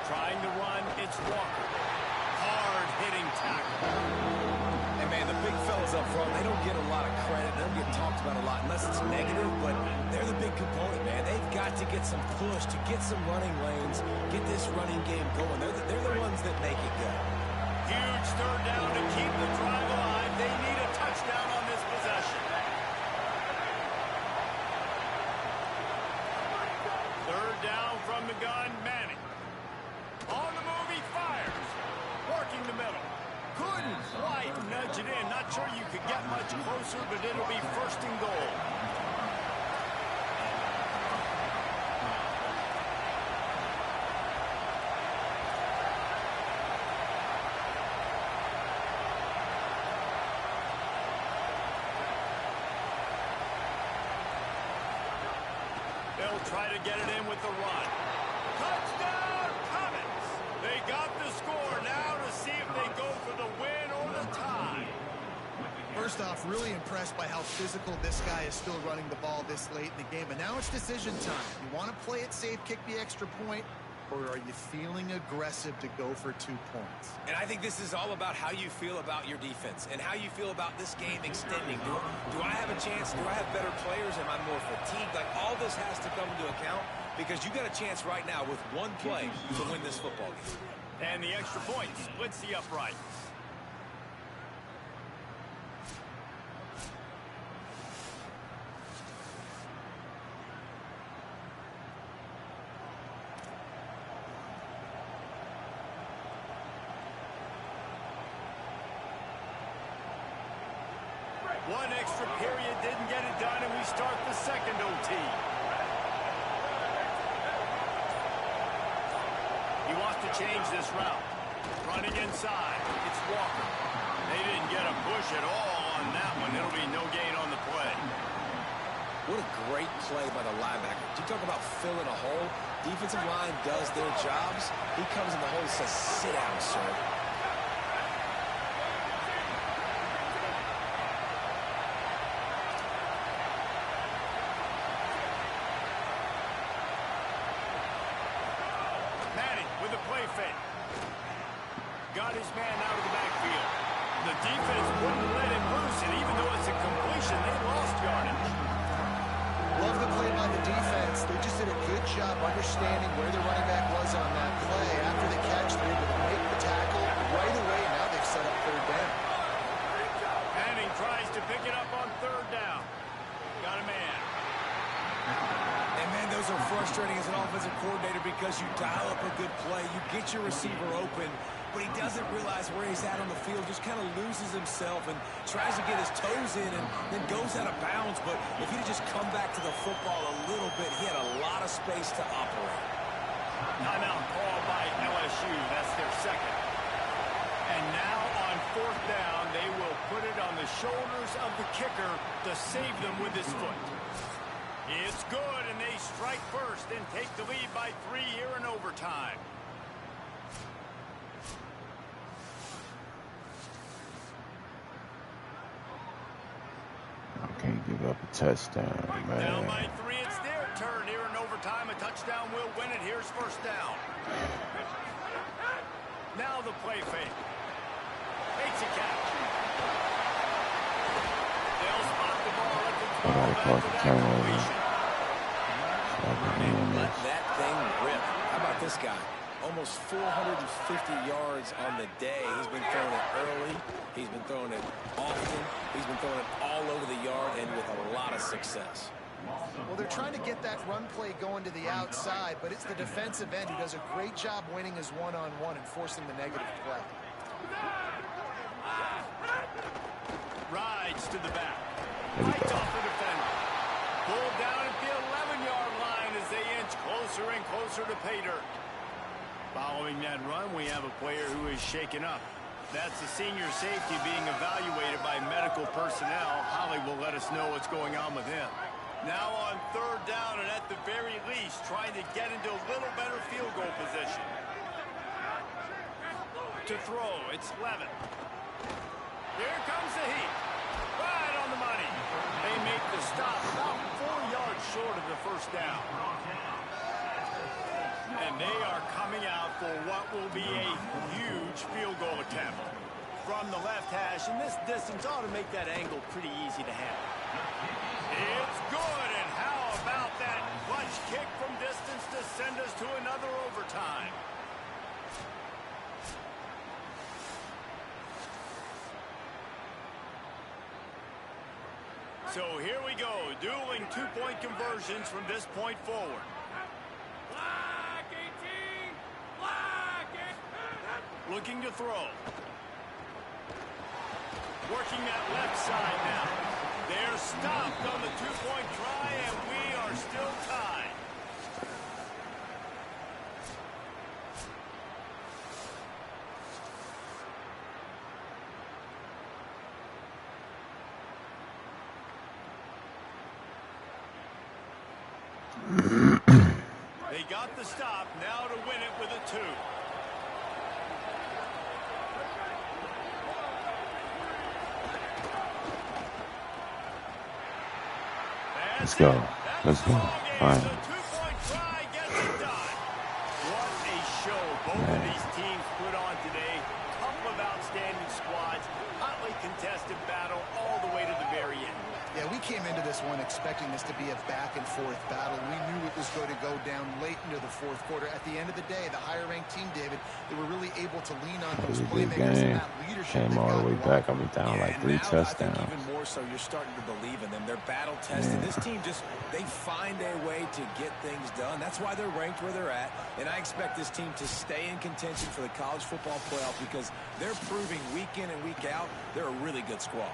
Trying to run, it's Walker. Hard-hitting tackle. And, man, the big fellas up front, they don't get a lot of credit. They don't get talked about a lot unless it's negative, but they're the big component, man. They've got to get some push, to get some running lanes, get this running game going. They're the ones that make it go. Huge third down to keep the drive alive. They need a touchdown on this possession. Third down from the gun, Manning. On the move, he fires. Working the middle. Couldn't quite nudge it in. Not sure you could get much closer, but it'll be 1st and goal. They'll try to get it in with the run. Touchdown, Comets! They got the score. Now to see if they go for the win or the tie. First off, really impressed by how physical this guy is still running the ball this late in the game. But now it's decision time. You want to play it safe, kick the extra point, or are you feeling aggressive to go for 2 points? And I think this is all about how you feel about your defense and how you feel about this game extending. Do I have a chance? Do I have better players? Am I more fatigued? Like, all this has to come into account because you got a chance right now with one play to win this football game. And the extra point splits the upright. One extra period didn't get it done, and we start the second OT. He wants to change this route. Running inside. It's Walker. They didn't get a push at all on that one. It'll be no gain on the play. What a great play by the linebacker. You talk about filling a hole. Defensive line does their jobs. He comes in the hole and says, sit down, sir. Got his man out of the backfield. The defense wouldn't let him loose, and even though it's a completion, they lost yardage. Love the play by the defense. They just did a good job understanding where the running back was on that play. After the catch, they were able to make the tackle right away. Now they've set up third down. Manning tries to pick it up on third down. Got a man. And, man, those are frustrating as an offensive coordinator because you dial up a good play. You get your receiver open, but he doesn't realize where he's at on the field, just kind of loses himself and tries to get his toes in and then goes out of bounds. But if he'd just come back to the football a little bit, he had a lot of space to operate. Timeout called by LSU. That's their second. And now on fourth down, they will put it on the shoulders of the kicker to save them with his foot. It's good, and they strike first and take the lead by 3 here in overtime. I can't give up a touchdown, man. Down by 3, it's their turn here in overtime. A touchdown will win it. Here's first down. Now the play fake. Takes a catch. They'll spot the ball at the 12 after that completion. And let that thing rip. How about this guy? Almost 450 yards on the day. He's been throwing it early. He's been throwing it often. He's been throwing it all over the yard and with a lot of success. Well, they're trying to get that run play going to the outside, but it's the defensive end who does a great job winning his one-on-one and forcing the negative play. Rides to the back. Right off the defender. Pulled down at the 11-yard line as they inch closer and closer to pay dirt. Following that run, we have a player who is shaken up. That's the senior safety being evaluated by medical personnel. Holly will let us know what's going on with him. Now on third down, and at the very least, trying to get into a little better field goal position. To throw, it's Levin. Here comes the heat. Right on the money. They make the stop about 4 yards short of the first down. And they are coming out for what will be a huge field goal attempt. From the left hash, and this distance ought to make that angle pretty easy to handle. It's good, and how about that clutch kick from distance to send us to another overtime? So here we go, dueling two-point conversions from this point forward. Looking to throw. Working that left side now. They're stopped on the two-point try, and we are still tied. They got the stop, now to win it with a 2. Let's go. Let's go. Fine. The two-point try gets it done. What a Both of these teams put on today. Couple of outstanding squads. Hotly contested battle all the way to the very end. Yeah, we came into this one expecting this to be a back-and-forth battle. We knew it was going to go down late into the fourth quarter. At the end of the day, the higher-ranked team, David, they were really able to lean on those playmakers and that leadership. Came all the way back. I'll be down like 3 touchdowns. I think even more so, you're starting to believe in them. They're battle-tested. This team they find a way to get things done. That's why they're ranked where they're at. And I expect this team to stay in contention for the college football playoff because they're proving week in and week out they're a really good squad.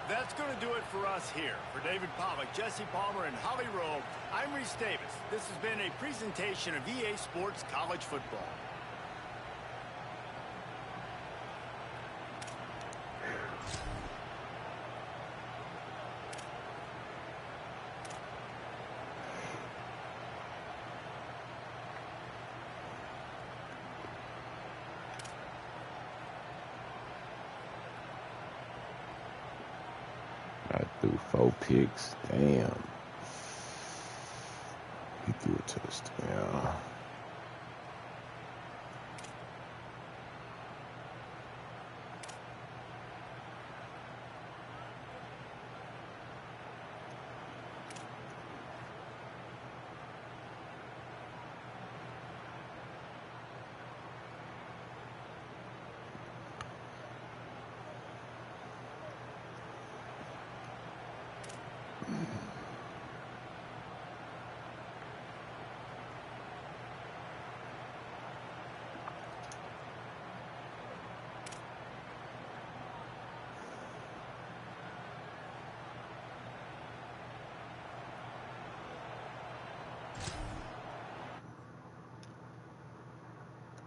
That's going to do it for us here. For David Pollack, Jesse Palmer, and Holly Rowe, I'm Reese Davis. This has been a presentation of EA Sports College Football. I threw 4 picks. Damn. He threw a touchdown.